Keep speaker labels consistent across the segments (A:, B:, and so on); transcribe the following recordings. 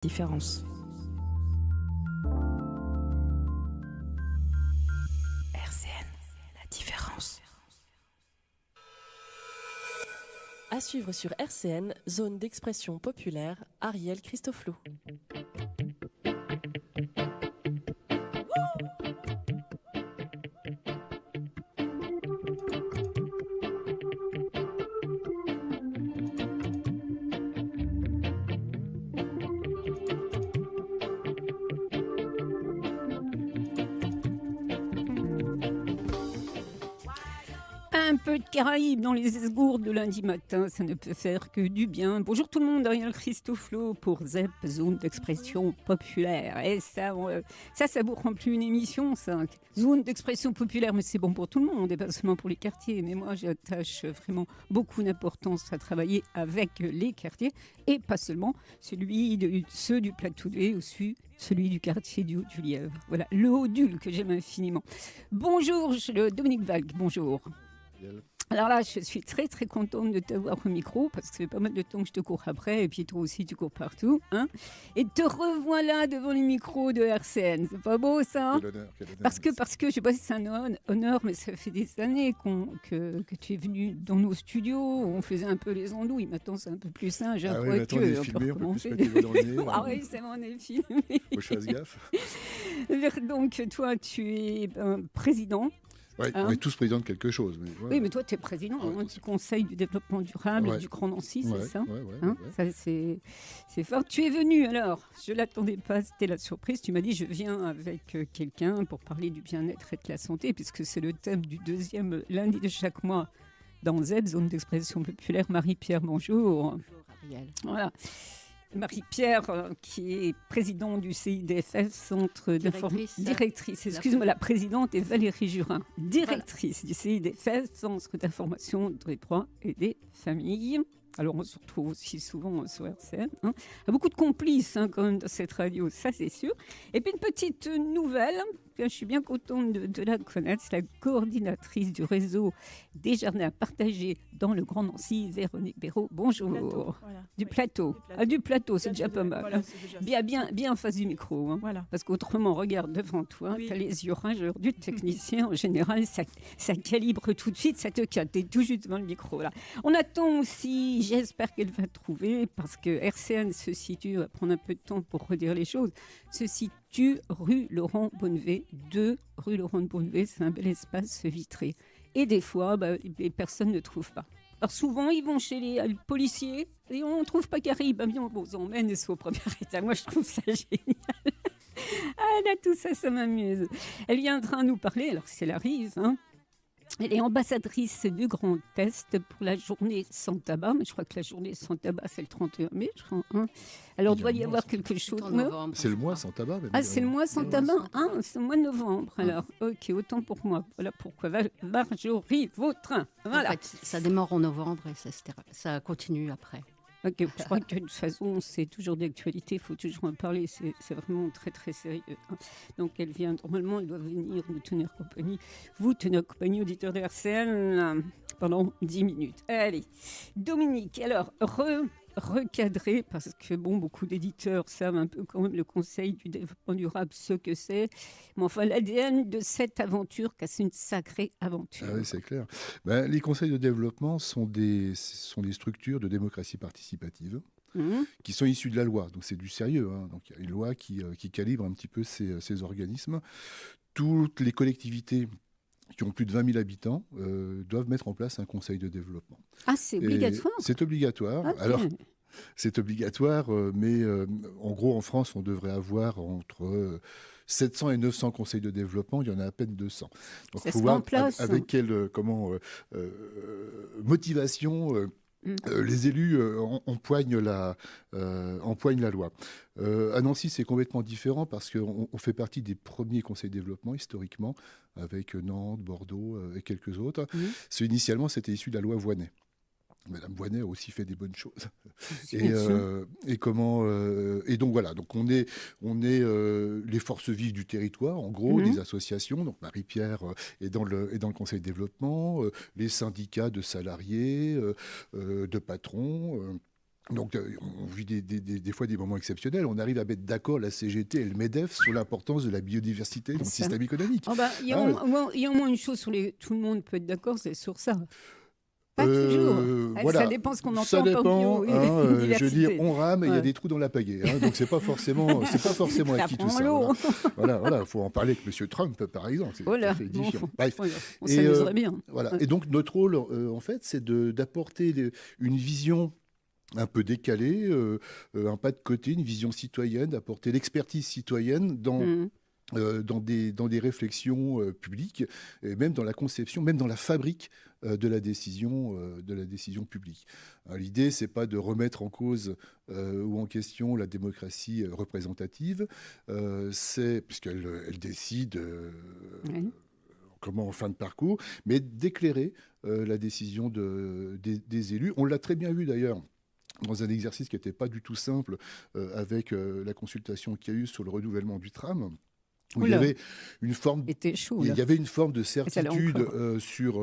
A: Différence. RCN, la différence. À suivre sur RCN, zone d'expression populaire, Ariel Christoflou.
B: Un peu de Caraïbes dans les esgourdes de lundi matin, ça ne peut faire que du bien. Bonjour tout le monde, Ariel Christoflou pour ZEP, zone d'expression populaire. Et ça vous rend plus une émission, ça. Zone d'expression populaire, mais c'est bon pour tout le monde, et pas seulement pour les quartiers. Mais moi, j'attache vraiment beaucoup d'importance à travailler avec les quartiers, et pas seulement ceux du plateau D ou celui du quartier du Haut-du-Lièvre. Voilà, le Haut-Dul que j'aime infiniment. Bonjour, Dominique Valk, bonjour. Alors là, je suis très très contente de t'avoir au micro parce que ça fait pas mal de temps que je te cours après et puis toi aussi tu cours partout. Hein, et te revoilà devant les micros de RCN. C'est pas beau ça, hein?
C: Quel honneur.
B: Parce que je sais pas si c'est un honneur, mais ça fait des années que tu es venu dans nos studios. On faisait un peu les andouilles. Maintenant c'est un peu plus singe.
C: Ah oui, maintenant on est filmé, on peut plus se mettre les doigts dans le nez.
B: Ah oui, c'est bon, on est filmé.
C: Faut que je fasse gaffe.
B: Donc toi tu es président.
C: Ouais, on est tous présidents de quelque chose. Mais ouais,
B: oui, mais toi, tu es président du Conseil du développement durable et du Grand Nancy, c'est ça, ça c'est fort. Tu es venu, alors, je ne l'attendais pas, c'était la surprise. Tu m'as dit, je viens avec quelqu'un pour parler du bien-être et de la santé, puisque c'est le thème du deuxième lundi de chaque mois dans ZEP, zone d'expression populaire. Marie-Pierre, bonjour.
D: Bonjour, Ariel.
B: Voilà. Marie-Pierre, qui est présidente du CIDFS, Centre directrice. Excuse-moi, la présidente est Valérie Jurin, directrice du CIDFS, Centre d'information des droits et des familles. Alors, on se retrouve aussi souvent sur RCN. Il y a beaucoup de complices quand même dans cette radio, ça c'est sûr. Et puis une petite nouvelle, je suis bien contente de la connaître, c'est la coordinatrice du réseau des jardins partagés dans le Grand Nancy, Véronique Béraud. Bonjour. Du plateau. Du plateau, c'est déjà pas mal. Voilà, bien en face du micro. Voilà. Parce qu'autrement, regarde devant toi, tu as les yeux rageurs du technicien. En général, ça calibre tout de suite, ça te cadre. Tu es tout juste devant le micro. Là. On attend aussi, j'espère qu'elle va trouver, parce que RCN se situe, on va prendre un peu de temps pour redire les choses, se situe rue Laurent Bonnevet, 2 rue Laurent Bonnevet, c'est un bel espace vitré. Et des fois, les personnes ne trouvent pas. Alors souvent, ils vont chez les policiers et on ne trouve pas qu'elle arrive. Bien, on vous emmène au premier étage. Moi, je trouve ça génial. Ah là, tout ça, ça m'amuse. Elle viendra nous parler, alors si elle arrive, elle est ambassadrice du Grand Est pour la journée sans tabac, mais je crois que la journée sans tabac, c'est le 31 mai, je crois. Alors, il doit y avoir quelque chose.
C: C'est le mois sans tabac.
B: C'est le mois sans tabac. C'est le mois de novembre. Alors, ok, autant pour moi. Voilà pourquoi Marjorie Vautrin. Voilà.
D: En fait, ça démarre en novembre et ça continue après.
B: Ok, je crois que de toute façon, c'est toujours d'actualité, il faut toujours en parler, c'est vraiment très très sérieux. Donc elle vient, normalement, elle doit venir nous tenir compagnie, vous tenir compagnie, auditeurs de RCN, pendant 10 minutes. Allez, Dominique, alors, recadrer, parce que beaucoup d'éditeurs savent un peu quand même le Conseil du développement durable, ce que c'est. Mais enfin, l'ADN de cette aventure, car c'est une sacrée aventure.
C: Ah oui, c'est clair. Les conseils de développement sont des structures de démocratie participative qui sont issues de la loi. Donc c'est du sérieux. Donc il y a une loi qui calibre un petit peu ces organismes. Toutes les collectivités qui ont plus de 20 000 habitants doivent mettre en place un conseil de développement.
B: Ah, c'est obligatoire ?
C: C'est obligatoire. Okay. Alors, c'est obligatoire, mais en gros, en France, on devrait avoir entre 700 et 900 conseils de développement. Il y en a à peine 200. Donc, il faut voir avec quelle motivation... les élus empoignent la loi. À Nancy, c'est complètement différent parce qu'on fait partie des premiers conseils de développement historiquement, avec Nantes, Bordeaux et quelques autres. Initialement, c'était issu de la loi Voynet. Madame Voynet a aussi fait des bonnes choses. Et donc voilà, donc on est les forces vives du territoire, en gros, des associations. Donc Marie-Pierre est dans le conseil de développement, les syndicats de salariés, de patrons. Donc, on vit des fois des moments exceptionnels. On arrive à mettre d'accord la CGT et le MEDEF sur l'importance de la biodiversité dans le système économique.
B: Il y a au moins une chose sur laquelle tout le monde peut être d'accord, c'est sur ça. Pas toujours.
C: Voilà.
B: Ça dépend ce qu'on entend.
C: Ça dépend. Je veux dire, on rame et il y a
B: Ouais.
C: des trous dans la pagaie. Donc c'est pas forcément acquis tout ça. Voilà, faut en parler avec M. Trump, par exemple. C'est tout à fait édifiant. Bref.
B: On s'amuserait bien.
C: Voilà.
B: Ouais.
C: Et donc notre rôle, en fait, c'est d'apporter une vision un peu décalée, un pas de côté, une vision citoyenne, d'apporter l'expertise citoyenne dans des réflexions publiques, et même dans la conception, même dans la fabrique de la décision publique. L'idée, c'est pas de remettre en cause ou en question la démocratie représentative, puisqu'elle décide comment en fin de parcours, mais d'éclairer la décision des élus. On l'a très bien vu d'ailleurs dans un exercice qui n'était pas du tout simple avec la consultation qu'il y a eu sur le renouvellement du tram. Où il y avait une forme, il y avait une forme de certitude sur,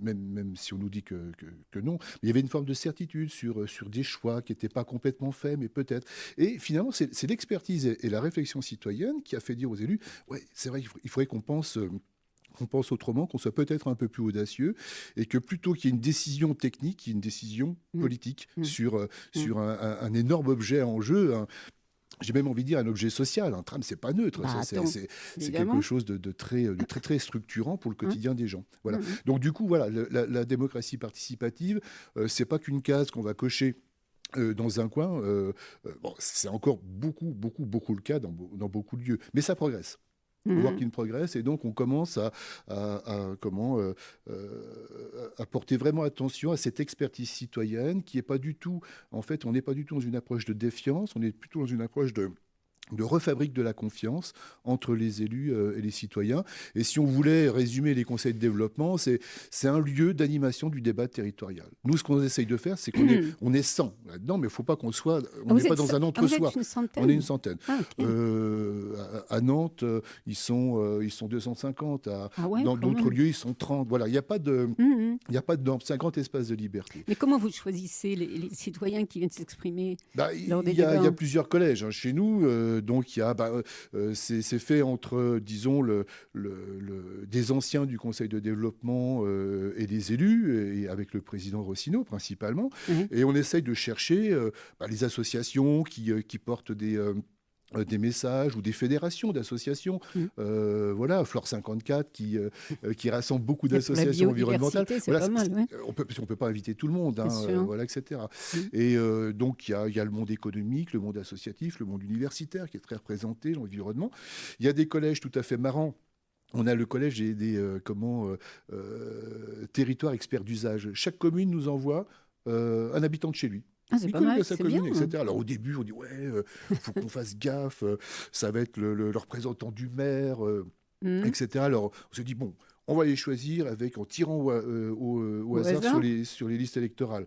C: même si on nous dit que non, mais il y avait une forme de certitude sur des choix qui n'étaient pas complètement faits, mais peut-être. Et finalement, c'est l'expertise et la réflexion citoyenne qui a fait dire aux élus, ouais, c'est vrai qu'il faudrait qu'on pense autrement, qu'on soit peut-être un peu plus audacieux, et que plutôt qu'il y ait une décision technique, il y ait une décision politique sur un énorme objet en jeu. J'ai même envie de dire un objet social. Un tram, c'est pas neutre. C'est quelque chose de très structurant pour le quotidien des gens. Voilà. Donc du coup, voilà, la démocratie participative, c'est pas qu'une case qu'on va cocher dans un coin. C'est encore beaucoup le cas dans beaucoup de lieux. Mais ça progresse. Work in progress, et donc on commence à porter vraiment attention à cette expertise citoyenne qui est pas du tout, en fait, on n'est pas du tout dans une approche de défiance, on est plutôt dans une approche de refabrique de la confiance entre les élus et les citoyens. Et si on voulait résumer les conseils de développement, c'est un lieu d'animation du débat territorial. Nous, ce qu'on essaye de faire, c'est qu'on est 100 là-dedans, mais il ne faut pas qu'on soit... On n'est pas dans un entre-soi. On est une centaine. À Nantes, ils sont 250. Dans d'autres lieux, ils sont 30. Voilà, il n'y a pas de norme. C'est un grand espace de liberté.
B: Mais comment vous choisissez les citoyens qui viennent s'exprimer lors des
C: débats ? Il y a
B: débats
C: plusieurs collèges chez nous. Donc, il y a, c'est fait entre, disons, des anciens du Conseil de développement et des élus, et avec le président Rossineau principalement. Et on essaye de chercher les associations qui portent des messages ou des fédérations d'associations. Voilà, Flore 54 qui rassemble beaucoup d'associations environnementales. Voilà,
B: pas mal, ouais.
C: On peut pas inviter tout le monde, voilà, etc. Et donc, il y a le monde économique, le monde associatif, le monde universitaire qui est très représenté, l'environnement. Il y a des collèges tout à fait marrants. On a le collège des territoires experts d'usage. Chaque commune nous envoie un habitant de chez lui.
B: C'est pas mal,
C: sa commune, etc. Alors au début, on dit faut qu'on fasse gaffe, ça va être le représentant du maire, etc. Alors on se dit on va les choisir en tirant au hasard sur les listes électorales.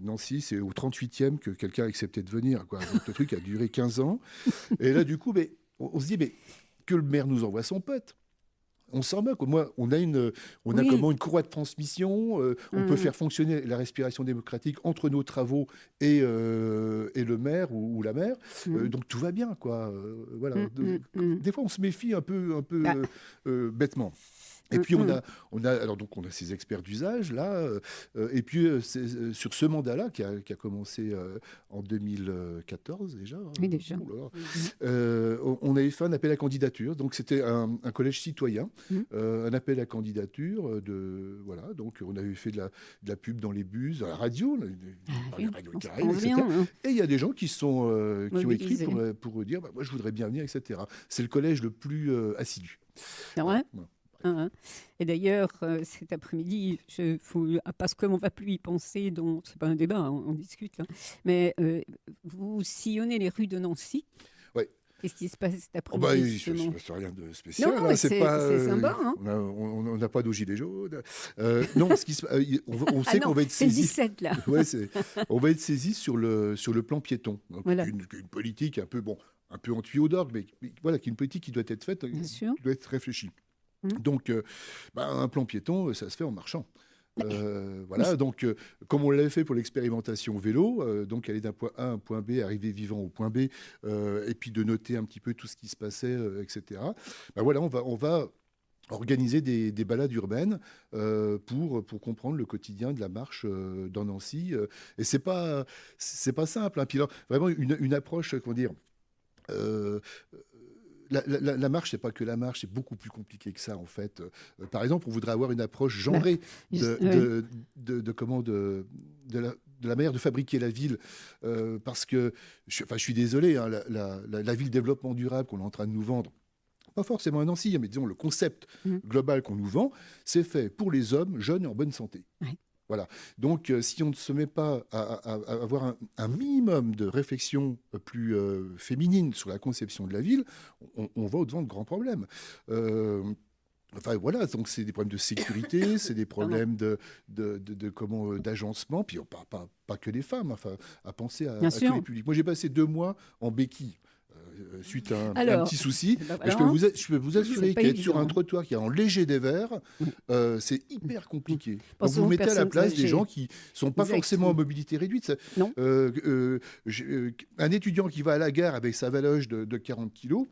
C: Nancy, c'est au 38e que quelqu'un a accepté de venir, quoi. Donc, le truc a duré 15 ans. Et là, du coup, on se dit que le maire nous envoie son pote. On s'en moque. Moi, on a une courroie de transmission. On peut faire fonctionner la respiration démocratique entre nos travaux et le maire ou la maire. Donc tout va bien, quoi. Voilà. Des fois, on se méfie un peu bêtement. Et puis on a ces experts d'usage là, et puis sur ce mandat-là qui a commencé en 2014 déjà.
B: Oui, déjà.
C: On avait fait un appel à candidature, donc c'était un collège citoyen, un appel à candidature voilà, donc on avait fait de la pub dans les bus, dans la radio, les radios carrées, etc. Et il y a des gens qui ont écrit pour dire moi je voudrais bien venir, etc. C'est le collège le plus assidu.
B: C'est vrai. Et d'ailleurs, cet après-midi, parce qu'on ne va plus y penser, donc c'est pas un débat, on discute, là, mais vous sillonnez les rues de Nancy.
C: Oui.
B: Qu'est-ce qui se passe cet après-midi?
C: Il ne se passe rien de spécial.
B: Non, c'est sympa. Hein.
C: On n'a pas de gilets jaunes. Non, on sait qu'on va être saisi.
B: C'est 17, là.
C: On va être saisi sur le plan piéton. Donc, voilà. Une politique un peu en tuyau d'orgue, mais voilà, qui est une politique qui doit être faite, qui doit être réfléchie. Donc, un plan piéton, ça se fait en marchant. Voilà, donc comme on l'avait fait pour l'expérimentation vélo, donc aller d'un point A à un point B, arriver vivant au point B, et puis de noter un petit peu tout ce qui se passait, etc. Ben voilà, on va organiser des balades urbaines pour comprendre le quotidien de la marche dans Nancy. Et c'est pas simple, hein. Puis alors, vraiment une approche, comment dire, la marche, c'est pas que la marche, c'est beaucoup plus compliqué que ça, en fait. Par exemple, on voudrait avoir une approche genrée de la manière de fabriquer la ville, parce que, je suis désolé, hein, la ville développement durable qu'on est en train de nous vendre, pas forcément à Nancy, mais disons le concept global qu'on nous vend, c'est fait pour les hommes jeunes et en bonne santé.
B: Ouais.
C: Voilà. Donc, si on ne se met pas à avoir un minimum de réflexion plus féminine sur la conception de la ville, on va au-devant de grands problèmes. Enfin voilà, donc c'est des problèmes de sécurité, c'est des problèmes d'agencement, puis pas que les femmes, enfin à penser à tous les publics. Moi j'ai passé 2 mois en béquille. Suite à un petit souci. Je peux vous assurer qu'être sur un trottoir qui est en léger dévers, c'est hyper compliqué. Donc vous mettez à la place des gens qui ne sont pas forcément en mobilité réduite.
B: Non.
C: Un étudiant qui va à la gare avec sa valoche de 40 kilos,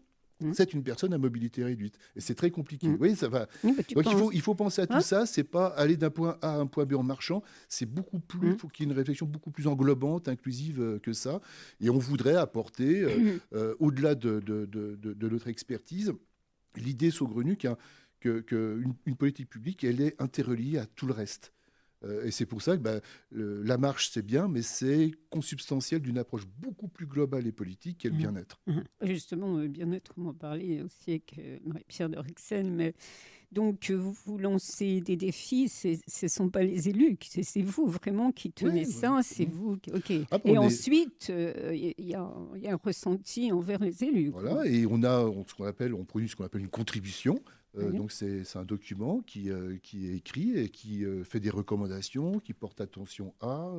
C: c'est une personne à mobilité réduite. Et c'est très compliqué. Vous voyez, ça va. Donc il faut penser à tout ça. C'est pas aller d'un point A à un point B en marchant. C'est beaucoup plus. Il faut qu'il y ait une réflexion beaucoup plus englobante, inclusive que ça. Et on voudrait apporter, au-delà de notre expertise, l'idée saugrenue qu'une politique publique, elle est interreliée à tout le reste. Et c'est pour ça que la marche, c'est bien, mais c'est consubstantiel d'une approche beaucoup plus globale et politique qu'est le bien-être.
B: Justement, le bien-être, on en parlait aussi avec Marie-Pierre de Rixen, mais donc vous lancez des défis, ce ne sont pas les élus, c'est vous vraiment qui tenez ça, c'est vous. Okay. Et ensuite, il y a un ressenti envers les élus.
C: Voilà, et on produit ce qu'on appelle une contribution. Donc c'est un document qui est écrit et qui fait des recommandations, qui porte attention à,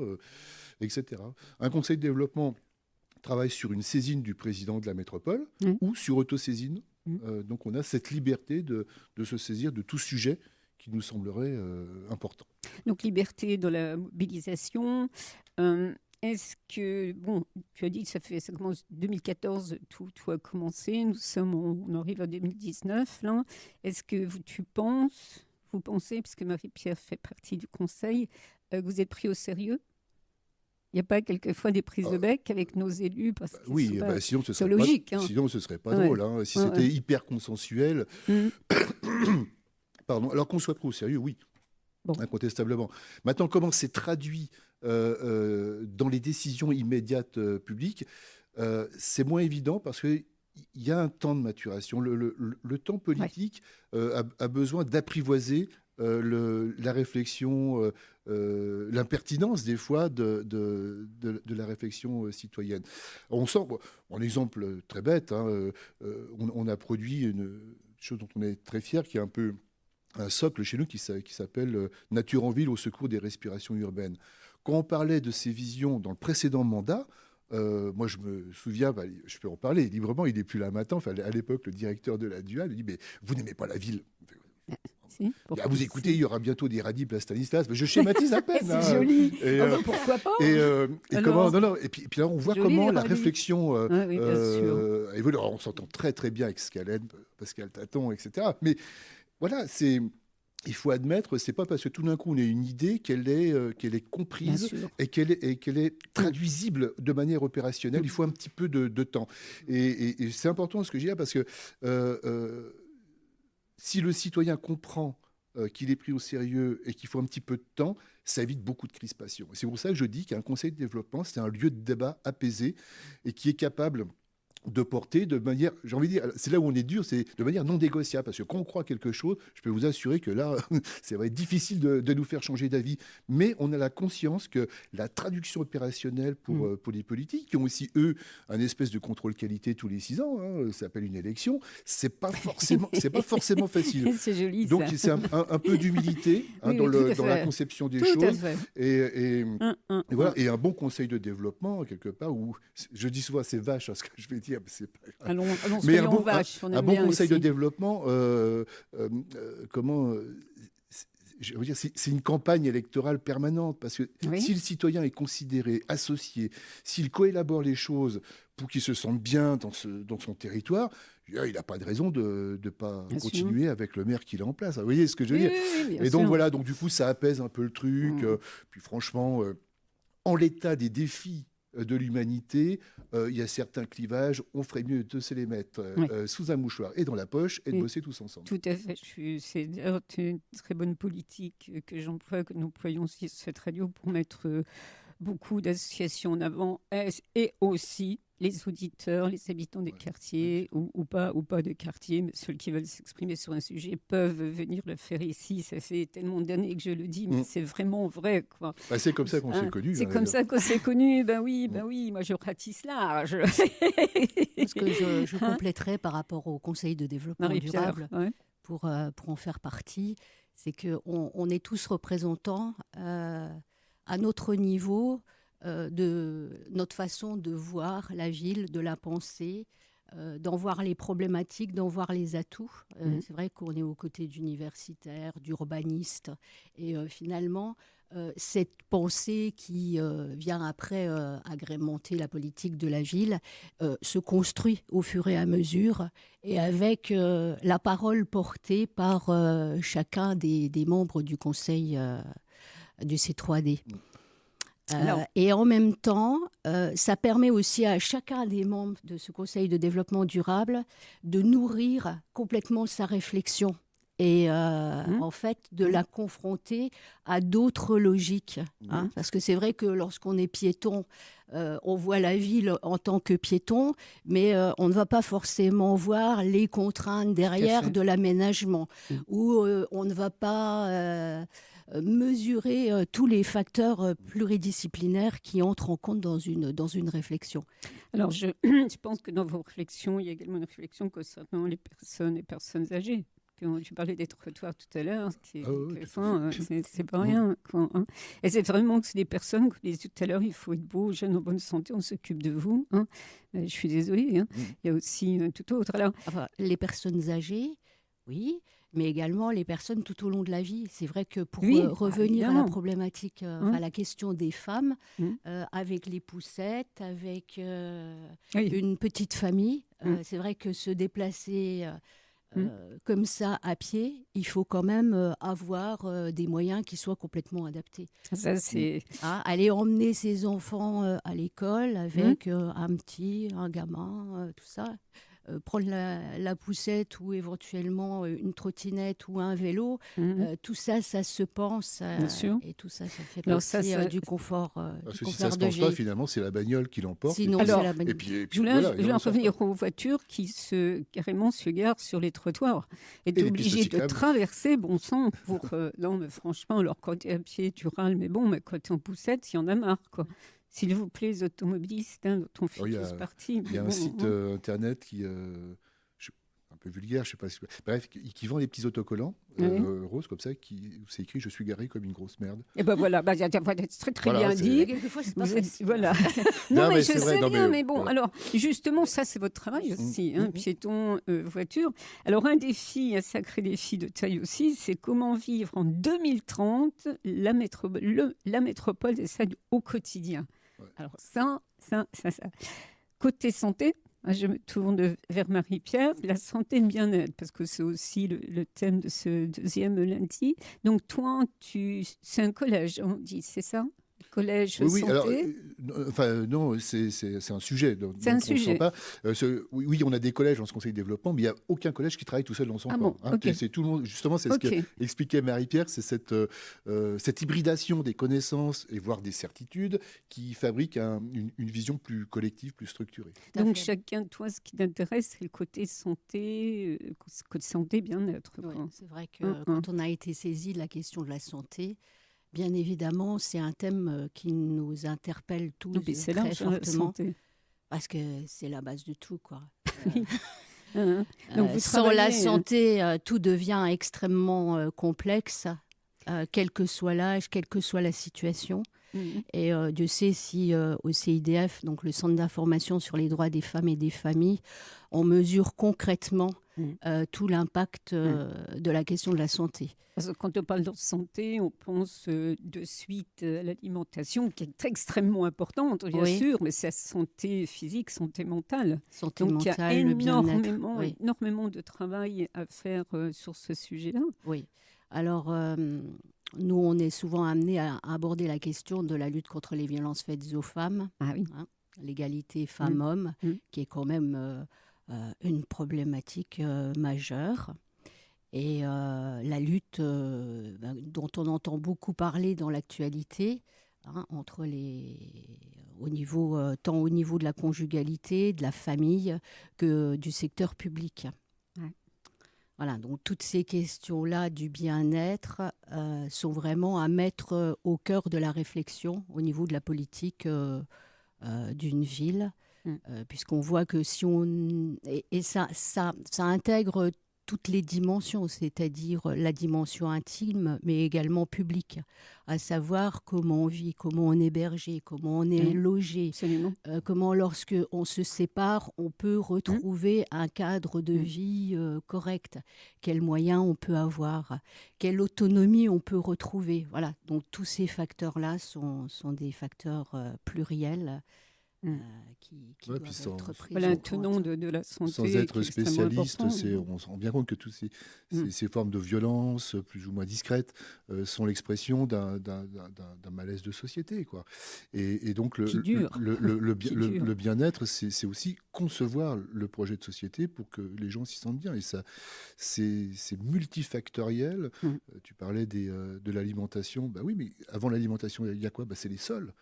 C: etc. Un conseil de développement travaille sur une saisine du président de la métropole ou sur autosaisine. Donc on a cette liberté de se saisir de tout sujet qui nous semblerait important.
B: Donc liberté dans la mobilisation. Est-ce que, tu as dit que ça commence 2014, tout a commencé, on arrive à 2019, là. Est-ce que vous pensez, puisque Marie-Pierre fait partie du conseil, que vous êtes pris au sérieux ? Il n'y a pas quelquefois des prises de bec avec nos élus parce que
C: sinon ce serait
B: logique.
C: Sinon ce serait pas drôle. Hein. Si c'était hyper consensuel. Pardon. Alors qu'on soit pris au sérieux, oui. Incontestablement. Maintenant, comment c'est traduit dans les décisions immédiates publiques, c'est moins évident parce qu'il y a un temps de maturation. Le temps politique a besoin d'apprivoiser la réflexion, l'impertinence des fois de la réflexion citoyenne. On sent, un exemple très bête, hein, on a produit une chose dont on est très fier, qui est un peu un socle chez nous qui s'appelle Nature en ville au secours des respirations urbaines. Quand on parlait de ces visions dans le précédent mandat, moi je me souviens, je peux en parler librement, il n'est plus là maintenant, à l'époque le directeur de la DUA lui dit « mais vous n'aimez pas la ville ». Vous écoutez, il y aura bientôt des radis Place Stanislas. Je schématise à peine.
B: C'est joli. Pourquoi pas
C: Et puis là, on voit comment la réflexion évolue. Alors, on s'entend très très bien avec Scalène, Pascal Taton, etc. Mais voilà, il faut admettre, c'est pas parce que tout d'un coup on a une idée qu'elle est comprise et qu'elle est traduisible de manière opérationnelle. Il faut un petit peu de temps. Et c'est important ce que je dis là parce que si le citoyen comprend qu'il est pris au sérieux et qu'il faut un petit peu de temps, ça évite beaucoup de crispation. Et c'est pour ça que je dis qu'un conseil de développement, c'est un lieu de débat apaisé et qui est capable de porter de manière, j'ai envie de dire, c'est là où on est dur, c'est de manière non négociable, parce que quand on croit quelque chose, je peux vous assurer que là, ça va être difficile de nous faire changer d'avis, mais on a la conscience que la traduction opérationnelle pour les politiques, qui ont aussi, eux, un espèce de contrôle qualité tous les 6 ans, hein, ça s'appelle une élection, c'est pas forcément facile.
B: C'est joli,
C: donc c'est un peu d'humilité dans la conception des choses, et voilà, et un bon conseil de développement, quelque part, où, je dis souvent, c'est vache, ce que je vais dire, c'est pas grave.
B: Allons
C: mais un bon
B: vache,
C: conseil de développement, je veux dire, c'est une campagne électorale permanente, parce que si le citoyen est considéré, associé, s'il coélabore les choses pour qu'il se sente bien dans son territoire, il n'a pas de raison de ne pas continuer avec le maire qu'il a en place. Vous voyez ce que je veux dire? Et donc voilà, donc du coup, ça apaise un peu le truc. Puis franchement, en l'état des défis de l'humanité, il y a certains clivages, on ferait mieux de se les mettre sous un mouchoir et dans la poche et de bosser tous ensemble.
B: Tout à fait. C'est d'ailleurs une très bonne politique que j'emploie, que nous employons aussi sur cette radio pour mettre beaucoup d'associations en avant, et aussi les auditeurs, les habitants des quartiers ou pas de quartiers, mais ceux qui veulent s'exprimer sur un sujet peuvent venir le faire ici. Ça fait tellement d'années que je le dis, mais c'est vraiment vrai, quoi.
C: C'est comme ça qu'on s'est connus.
B: C'est comme ça qu'on s'est connus. Ben oui, moi je ratisse large.
D: Ce que je compléterai par rapport au Conseil de développement durable, pour en faire partie, c'est qu'on est tous représentants à notre niveau de notre façon de voir la ville, de la penser, d'en voir les problématiques, d'en voir les atouts. C'est vrai qu'on est aux côtés d'universitaires, d'urbanistes, et finalement, cette pensée qui vient après agrémenter la politique de la ville se construit au fur et à mesure, et avec la parole portée par chacun des membres du conseil du C3D. Et en même temps, ça permet aussi à chacun des membres de ce Conseil de développement durable de nourrir complètement sa réflexion et en fait de la confronter à d'autres logiques. Parce que c'est vrai que lorsqu'on est piéton, on voit la ville en tant que piéton, mais on ne va pas forcément voir les contraintes derrière de l'aménagement, ou on ne va pas mesurer tous les facteurs pluridisciplinaires qui entrent en compte dans une réflexion.
B: Alors, je pense que dans vos réflexions, il y a également une réflexion concernant les personnes âgées. Tu parlais des trottoirs tout à l'heure, c'est pas rien, quoi, hein. Et c'est vraiment que c'est des personnes, comme je disais tout à l'heure, il faut être beau, jeune, en bonne santé, on s'occupe de vous. Hein. Je suis désolée, hein. Il y a aussi tout autre. Alors,
D: les personnes âgées, oui, mais également les personnes tout au long de la vie. C'est vrai que pour revenir à la problématique, à la question des femmes, avec les poussettes, avec une petite famille, c'est vrai que se déplacer comme ça à pied, il faut quand même avoir des moyens qui soient complètement adaptés.
B: Ça, c'est...
D: aller emmener ses enfants à l'école avec un gamin, tout ça. Prendre la poussette ou éventuellement une trottinette ou un vélo, tout ça, ça se pense. Et tout ça, ça fait partie du confort
C: parce
D: du
C: que
D: confort
C: si ça se pense pas, finalement, c'est la bagnole qui l'emporte.
D: Sinon, c'est la bagnole.
C: Et puis
B: je voulais en revenir aux voitures qui carrément se garent sur les trottoirs. Et tu es obligé de traverser, bon sang, pour... non, mais franchement, alors quand tu es à pied, tu râles, mais bon, mais quand tu es en poussette, il y en a marre, quoi. S'il vous plaît, les automobilistes, ton fils est parti.
C: Il y a un site internet qui, un peu vulgaire, je sais pas, bref, qui vend des petits autocollants roses comme ça, où c'est écrit « Je suis garé comme une grosse merde ».
B: Et ben voilà, c'est très bien dit.
D: Quelquefois, c'est pas facile.
B: Voilà. non, mais je sais bien, mais bon, alors justement, ça c'est votre travail aussi, piéton, voiture. Alors un défi, un sacré défi de taille aussi, c'est comment vivre en 2030 la métropole et ça au quotidien. Ouais. Alors ça. Côté santé, je me tourne vers Marie-Pierre, la santé et le bien-être, parce que c'est aussi le thème de ce deuxième lundi. Donc toi, c'est un collège, on dit, c'est ça ? Collège santé.
C: Alors, non, c'est un sujet.
B: C'est un sujet.
C: Oui, on a des collèges dans ce conseil de développement, mais il n'y a aucun collège qui travaille tout seul dans son coin. C'est tout le monde. Justement, c'est ce qu'expliquait Marie-Pierre, c'est cette hybridation des connaissances et voire des certitudes qui fabrique une vision plus collective, plus structurée.
B: Donc chacun, toi, ce qui t'intéresse, c'est le côté santé, bien-être.
D: Oui, c'est vrai que quand on a été saisi de la question de la santé, bien évidemment, c'est un thème qui nous interpelle tous très fortement, parce que c'est la base de tout, quoi.
B: Donc
D: sans la santé, tout devient extrêmement complexe. quel que soit l'âge, quelle que soit la situation. Et Dieu sait si au CIDF, donc le Centre d'information sur les droits des femmes et des familles, on mesure concrètement tout l'impact de la question de la santé.
B: Parce que quand on parle de santé, on pense de suite à l'alimentation, qui est extrêmement importante, bien sûr, mais c'est santé physique, santé mentale.
D: Santé
B: Donc
D: mentale,
B: il y a
D: le bien-être.
B: énormément de travail à faire sur ce sujet-là.
D: Oui. Alors, nous, on est souvent amenés à aborder la question de la lutte contre les violences faites aux femmes, l'égalité femmes-hommes, qui est quand même une problématique majeure. Et la lutte dont on entend beaucoup parler dans l'actualité, entre tant au niveau de la conjugalité, de la famille, que du secteur public. Voilà, donc toutes ces questions-là du bien-être sont vraiment à mettre au cœur de la réflexion au niveau de la politique d'une ville, puisqu'on voit que si on... Et ça intègre toutes les dimensions, c'est-à-dire la dimension intime, mais également publique, à savoir comment on vit, comment on est hébergé, comment on est logé, comment lorsque on se sépare, on peut retrouver un cadre de vie correct, quels moyens on peut avoir, quelle autonomie on peut retrouver. Voilà, donc tous ces facteurs-là sont des facteurs pluriels. Qui doivent être pris
B: en tenant de la santé.
C: Sans être spécialiste, on se rend bien compte que toutes ces formes de violence, plus ou moins discrètes, sont l'expression d'un malaise de société, quoi. Et donc le bien-être, c'est aussi concevoir le projet de société pour que les gens s'y sentent bien. Et ça, c'est multifactoriel. Tu parlais de l'alimentation. Bah oui, mais avant l'alimentation, il y a quoi ? C'est les sols.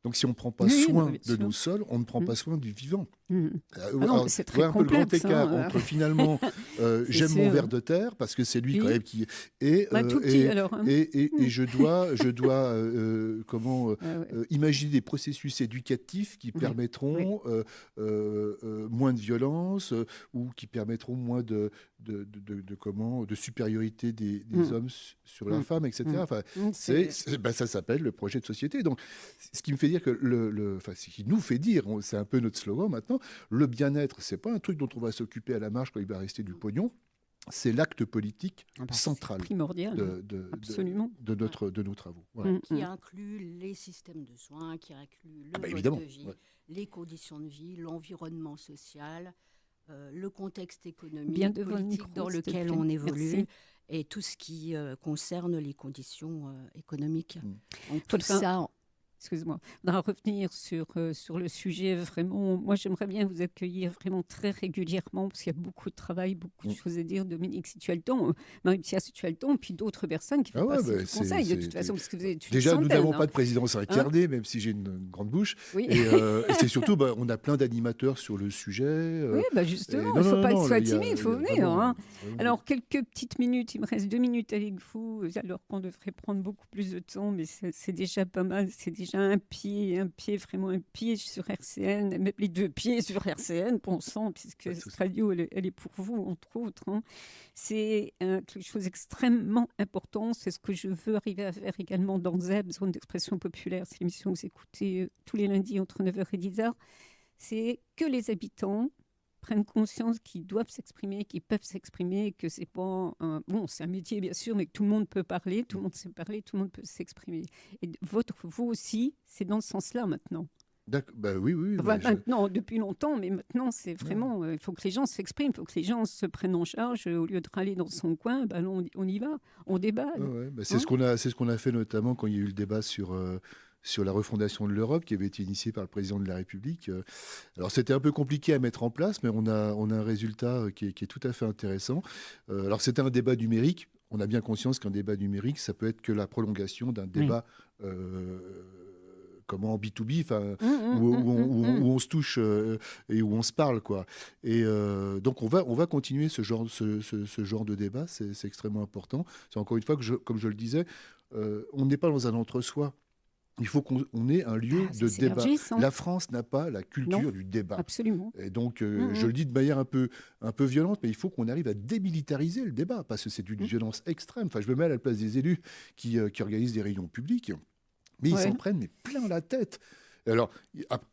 C: Donc, si on ne prend pas soin de nos sols, on ne prend pas soin du vivant.
B: C'est très complexe.
C: Un peu le grand écart entre finalement, j'aime mon ver de terre parce que c'est lui quand même qui et je dois imaginer des processus éducatifs qui permettront moins de violence ou qui permettront moins de supériorité des hommes sur la femme, etc. Enfin, ça s'appelle le projet de société. Donc, ce qui me fait dire que ce qui nous fait dire, c'est un peu notre slogan maintenant, le bien-être, c'est pas un truc dont on va s'occuper à la marge quand il va rester du pognon. C'est l'acte politique central,
B: primordial,
C: de nos travaux. Voilà.
D: Qui inclut les systèmes de soins, qui inclut le mode de vie, les conditions de vie, l'environnement social, le contexte économique, politique dans lequel on évolue, et tout ce qui concerne les conditions économiques. Donc, tout ça...
B: Excuse-moi, on va revenir sur le sujet vraiment. Moi, j'aimerais bien vous accueillir vraiment très régulièrement parce qu'il y a beaucoup de travail, beaucoup de choses à dire. Dominique, si tu as le temps, Marie-Pierre, si tu as le temps, puis d'autres personnes qui font passer du conseil, de toute façon, parce que vous êtes
C: déjà, nous n'avons pas de présidence incarnée, même si j'ai une grande bouche. Oui. Et c'est surtout, on a plein d'animateurs sur le sujet.
B: Oui, justement, il ne faut pas être timide, il faut venir. Vraiment. Alors, quelques petites minutes, il me reste 2 minutes avec vous, alors qu'on devrait prendre beaucoup plus de temps, mais c'est déjà pas mal, c'est déjà un pied, vraiment un pied sur RCN, même les 2 pieds sur RCN, pensons, puisque cette radio, elle est pour vous, entre autres. C'est quelque chose d'extrêmement important. C'est ce que je veux arriver à faire également dans ZEB, Zone d'expression populaire. C'est l'émission que vous écoutez tous les lundis entre 9h et 10h. C'est que les habitants prennent conscience qu'ils doivent s'exprimer, qu'ils peuvent s'exprimer, que c'est pas c'est un métier bien sûr, mais que tout le monde peut parler, tout le monde sait parler, tout le monde peut s'exprimer. Et vous aussi, c'est dans ce sens-là maintenant.
C: Oui.
B: Maintenant, depuis longtemps, mais maintenant, c'est vraiment... Il faut que les gens s'expriment, il faut que les gens se prennent en charge. Au lieu de râler dans son coin, on y va, on débat.
C: C'est ce qu'on a fait notamment quand il y a eu le débat sur la refondation de l'Europe qui avait été initiée par le président de la République. Alors c'était un peu compliqué à mettre en place, mais on a un résultat qui est tout à fait intéressant. Alors c'était un débat numérique. On a bien conscience qu'un débat numérique, ça peut être que la prolongation d'un débat en B2B, où on se touche et où on se parle, quoi. Et donc on va continuer ce genre de débat, c'est extrêmement important. C'est encore une fois que comme je le disais, on n'est pas dans un entre-soi. il faut qu'on ait un lieu de débat. La France n'a pas la culture du débat.
B: Absolument.
C: Et donc, je le dis de manière un peu violente, mais il faut qu'on arrive à démilitariser le débat, parce que c'est d'une violence extrême. Enfin, je me mets à la place des élus qui organisent des réunions publiques, mais ils s'en prennent plein la tête. Alors,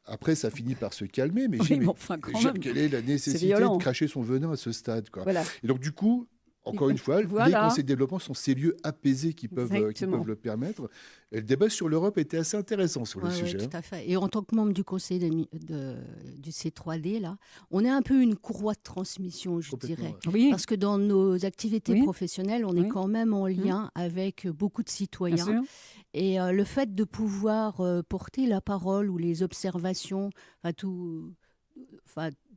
C: après, ça finit par se calmer, mais quelle est la nécessité de cracher son venin à ce stade, quoi. Voilà. Et donc, du coup, encore une fois, les conseils de développement sont ces lieux apaisés qui peuvent le permettre. Et le débat sur l'Europe était assez intéressant sur le sujet.
D: Oui, tout à fait. Et en tant que membre du conseil du C3D, là, on est un peu une courroie de transmission, je dirais.
C: Ouais.
B: Oui.
D: Parce que dans nos activités professionnelles, on est quand même en lien avec beaucoup de citoyens. Et le fait de pouvoir porter la parole ou les observations,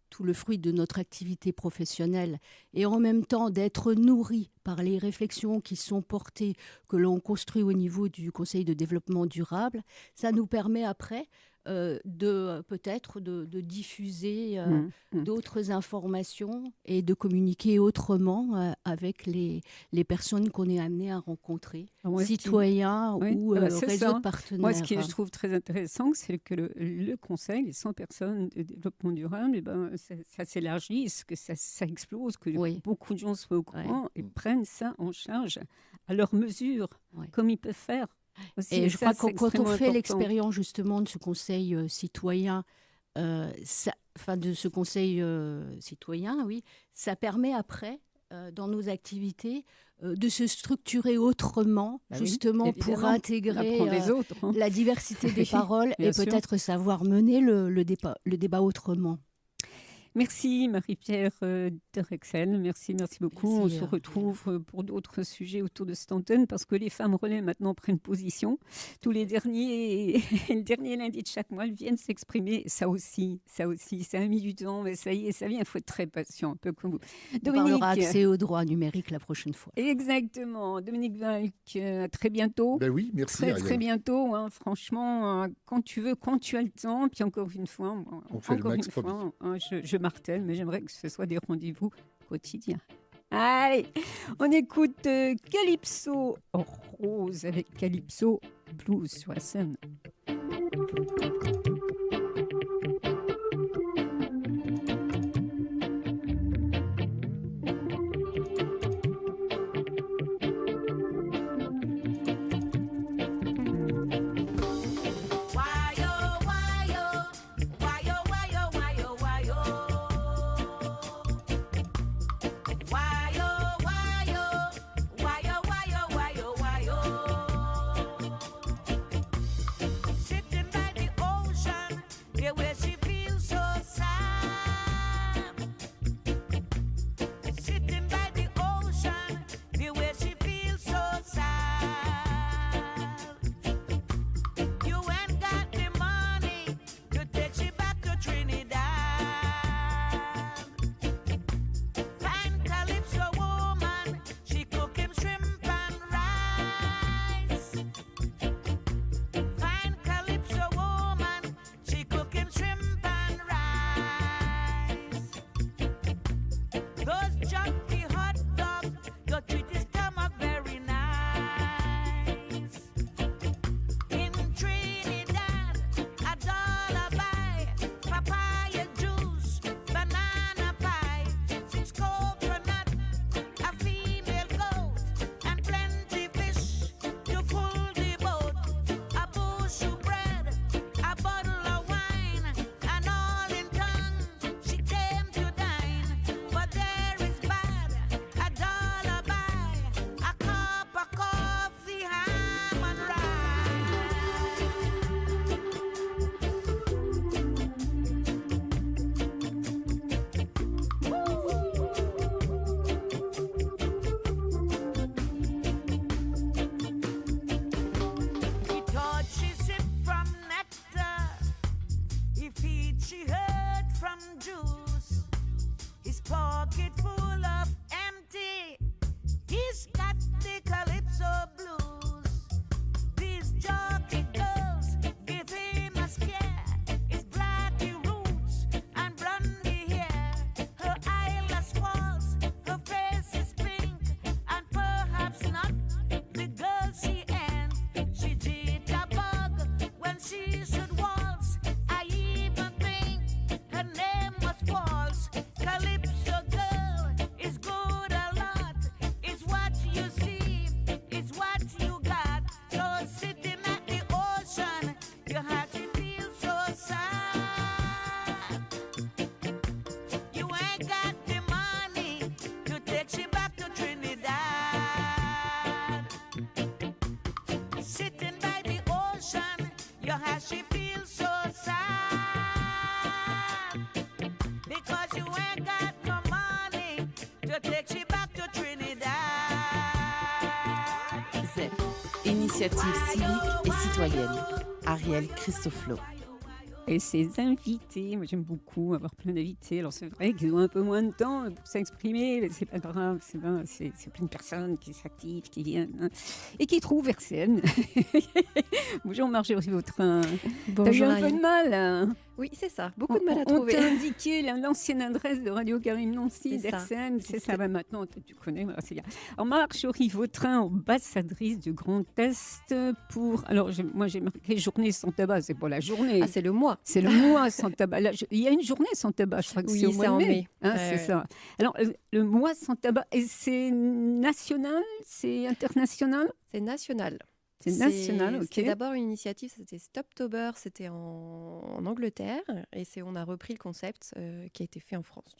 D: tout le fruit de notre activité professionnelle, et en même temps d'être nourri par les réflexions qui sont portées, que l'on construit au niveau du Conseil de développement durable, ça nous permet après peut-être de diffuser d'autres informations et de communiquer autrement avec les personnes qu'on est amené à rencontrer, citoyens ou réseau de partenaires.
B: Moi, ce que je trouve très intéressant, c'est que le Conseil, les 100 personnes de développement durable, ça s'élargisse, que ça explose, que beaucoup de gens soient au courant et prennent ça en charge à leur mesure, comme ils peuvent faire. Aussi,
D: et je crois que quand on fait l'expérience justement de ce conseil citoyen, de ce conseil citoyen, ça permet après, dans nos activités, de se structurer autrement, justement pour intégrer la diversité des paroles et peut-être savoir mener le débat autrement.
B: Merci Marie-Pierre Derexel, merci beaucoup. On se retrouve pour d'autres sujets autour de cette antenne parce que les femmes relais maintenant prennent position. Tous les le dernier lundi de chaque mois, elles viennent s'exprimer. Ça aussi, ça a mis du temps, mais ça y est, ça vient. Il faut être très patient, un peu comme vous.
D: Dominique, on parlera accès aux droits numériques la prochaine fois.
B: Exactement. Dominique Valk, à très bientôt.
C: Ben oui, merci.
B: Très bientôt, franchement, quand tu veux, quand tu as le temps. Puis encore une fois,
C: on fait le max.
B: Je martèle, mais j'aimerais que ce soit des rendez-vous quotidiens. Allez, on écoute Calypso Rose avec Calypso Blues sur la scène.
E: Sitting by the ocean.
A: initiative civique et citoyenne. Ariel Christoflo.
B: Et ses invités, moi j'aime beaucoup avoir plein d'invités. Alors c'est vrai qu'ils ont un peu moins de temps pour s'exprimer, mais c'est pas grave, c'est plein de personnes qui s'activent, qui viennent et qui trouvent RCN. Bonjour Marjorie Vautrin.
E: Bonjour.
B: T'as eu un peu de mal hein?
E: Oui, c'est ça, beaucoup de mal à trouver.
B: On t'a indiqué l'ancienne adresse de Radio Karim Nancy,
E: C'est
B: d'RCN, c'est ça. Bah, maintenant, tu connais, voilà, c'est bien. Alors, Marjorie Vautrin, ambassadrice du Grand Est pour... Alors, moi, j'ai marqué journée sans tabac, c'est pas la journée.
E: Ah, c'est le mois.
B: C'est le mois sans tabac. Là, il y a une journée sans tabac, je crois que c'est au mois de mai. Hein, c'est ça. Alors, le mois sans tabac, et c'est national, c'est international?
E: C'est national.
B: C'est national, ok.
E: C'était d'abord une initiative, c'était Stoptober, c'était en Angleterre, et on a repris le concept qui a été fait en France.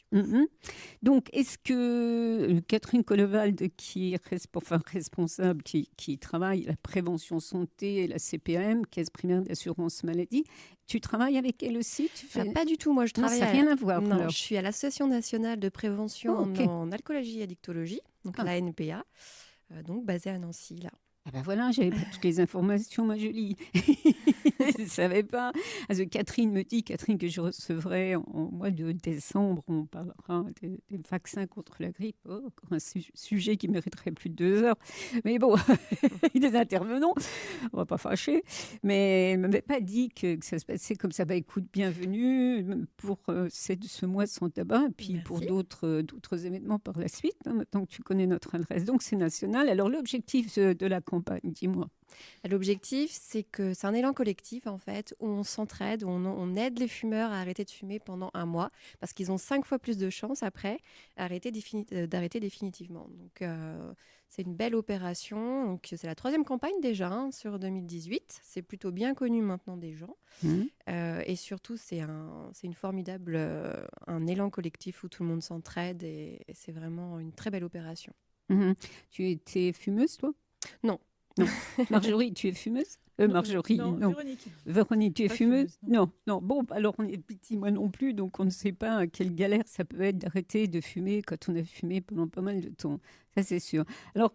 B: Donc, est-ce que Catherine Collevald, qui est responsable, qui travaille la prévention santé et la CPAM, Caisse primaire d'assurance maladie, tu travailles avec elle aussi?
E: Pas du tout, moi je travaille.
B: Ça n'a rien à voir.
E: Non, je suis à l'Association nationale de prévention en alcoolologie et addictologie, donc la NPA, donc basée à Nancy, là.
B: Ah ben voilà, j'avais pas toutes les informations, ma jolie. Je ne savais pas. Catherine me dit, que je recevrai en mois de décembre, on parlera des vaccins contre la grippe. Oh, encore un sujet qui mériterait plus de 2 heures. Mais bon, des intervenants, on ne va pas fâcher. Mais elle ne m'avait pas dit que ça se passait comme ça. Bah, écoute, bienvenue pour ce mois sans tabac, et puis pour d'autres événements par la suite, hein, maintenant que tu connais notre adresse. Donc c'est national. Alors l'objectif de la campagne, dis-moi.
E: L'objectif, c'est un élan collectif, en fait, où on s'entraide, où on aide les fumeurs à arrêter de fumer pendant 1 mois, parce qu'ils ont 5 fois plus de chances, après, d'arrêter définitivement. Donc, c'est une belle opération. Donc, c'est la 3e campagne déjà, sur 2018. C'est plutôt bien connu maintenant des gens. Et surtout, c'est une formidable un élan collectif où tout le monde s'entraide, et c'est vraiment une très belle opération.
B: Tu étais fumeuse, toi?
E: Non.
B: Marjorie, tu es fumeuse? Marjorie, non. Véronique, tu es fumeuse? Non. Bon, alors on est petit, moi non plus, donc on ne sait pas quelle galère ça peut être d'arrêter de fumer quand on a fumé pendant pas mal de temps. Ça, c'est sûr. Alors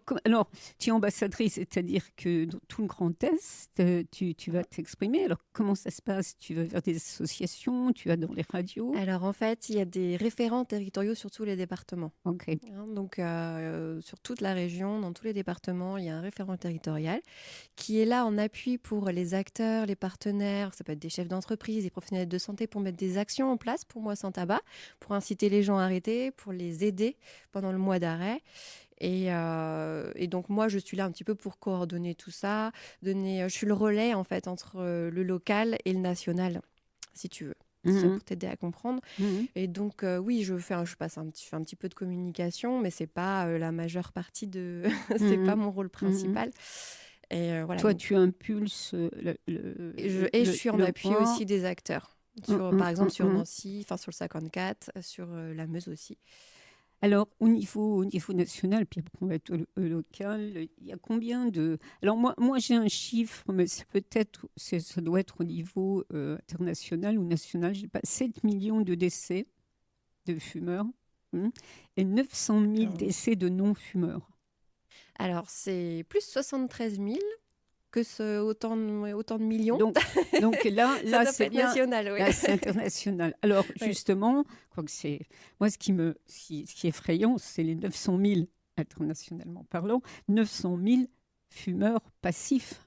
B: tu es ambassadrice, c'est-à-dire que dans tout le Grand Est, tu vas t'exprimer. Alors, comment ça se passe? Tu vas vers des associations? Tu vas dans les radios?
E: Alors, en fait, il y a des référents territoriaux sur tous les départements.
B: OK.
E: Donc, sur toute la région, dans tous les départements, il y a un référent territorial qui est là en appui pour les acteurs, les partenaires. Ça peut être des chefs d'entreprise, des professionnels de santé, pour mettre des actions en place pour Mois sans tabac, pour inciter les gens à arrêter, pour les aider pendant le mois d'arrêt. Et donc moi je suis là un petit peu pour coordonner tout ça, je suis le relais en fait entre le local et le national, si tu veux. C'est pour t'aider à comprendre. Et donc oui, je passe un petit peu de communication, mais c'est pas la majeure partie de c'est pas mon rôle principal. Et voilà.
B: Toi, tu impulses
E: je suis en appui aussi des acteurs. Par exemple sur Nancy, sur le 54, sur la Meuse aussi.
B: Alors, au niveau national, puis après on va être au local, il y a combien de... Alors, moi j'ai un chiffre, mais ça doit être au niveau international ou national, je sais pas, 7 millions de décès de fumeurs et 900 000 décès de non-fumeurs.
E: Alors, c'est plus 73 000 que autant de millions.
B: Donc là c'est bien
E: national, oui.
B: Là, c'est international. Alors justement, je crois que c'est moi ce qui est effrayant, c'est les 900 000 internationalement parlant, 900 000 fumeurs passifs.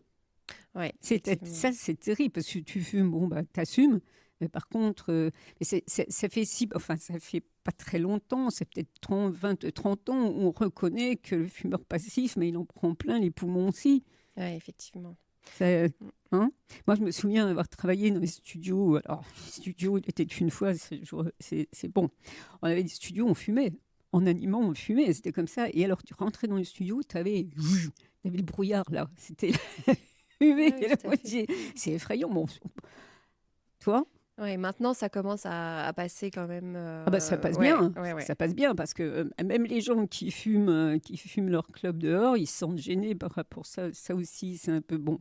E: Ouais,
B: ça c'est terrible parce que tu fumes, t'assumes. Mais par contre, ça fait pas très longtemps, c'est peut-être 30 ans où on reconnaît que le fumeur passif, mais il en prend plein les poumons aussi.
E: Oui, effectivement.
B: Moi, je me souviens d'avoir travaillé dans les studios. Alors, les studios était une fois, c'est bon. On avait des studios, on fumait. En animant, on fumait. C'était comme ça. Et alors, tu rentrais dans le studio, tu avais le brouillard, là. C'était fumé. C'est effrayant. Bon. Toi?
E: Oui, maintenant, ça commence à passer quand même.
B: Ça passe bien. Ça passe bien parce que même les gens qui fument leur clope dehors, ils se sentent gênés par rapport à ça. Ça aussi, c'est un peu bon.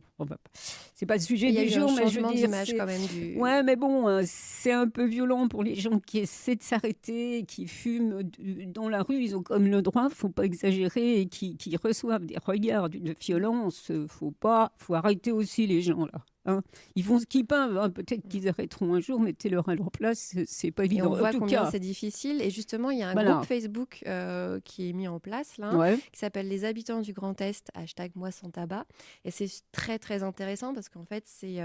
B: C'est pas le sujet du jour, mais je veux dire.
E: Quand même
B: Ouais, mais bon, c'est un peu violent pour les gens qui essaient de s'arrêter, qui fument dans la rue. Ils ont comme le droit, faut pas exagérer, et qui reçoivent des regards de violence. Faut arrêter aussi les gens là. Hein. Ils font ce qu'ils peuvent, hein. Peut-être qu'ils arrêteront un jour, mettez-leur à leur place, c'est pas évident.
E: Et on voit
B: en tout
E: combien
B: cas,
E: c'est difficile. Et justement, il y a un groupe Facebook qui est mis en place là, qui s'appelle Les Habitants du Grand Est, #moi sans tabac. Et c'est très très intéressant parce qu'en fait, c'est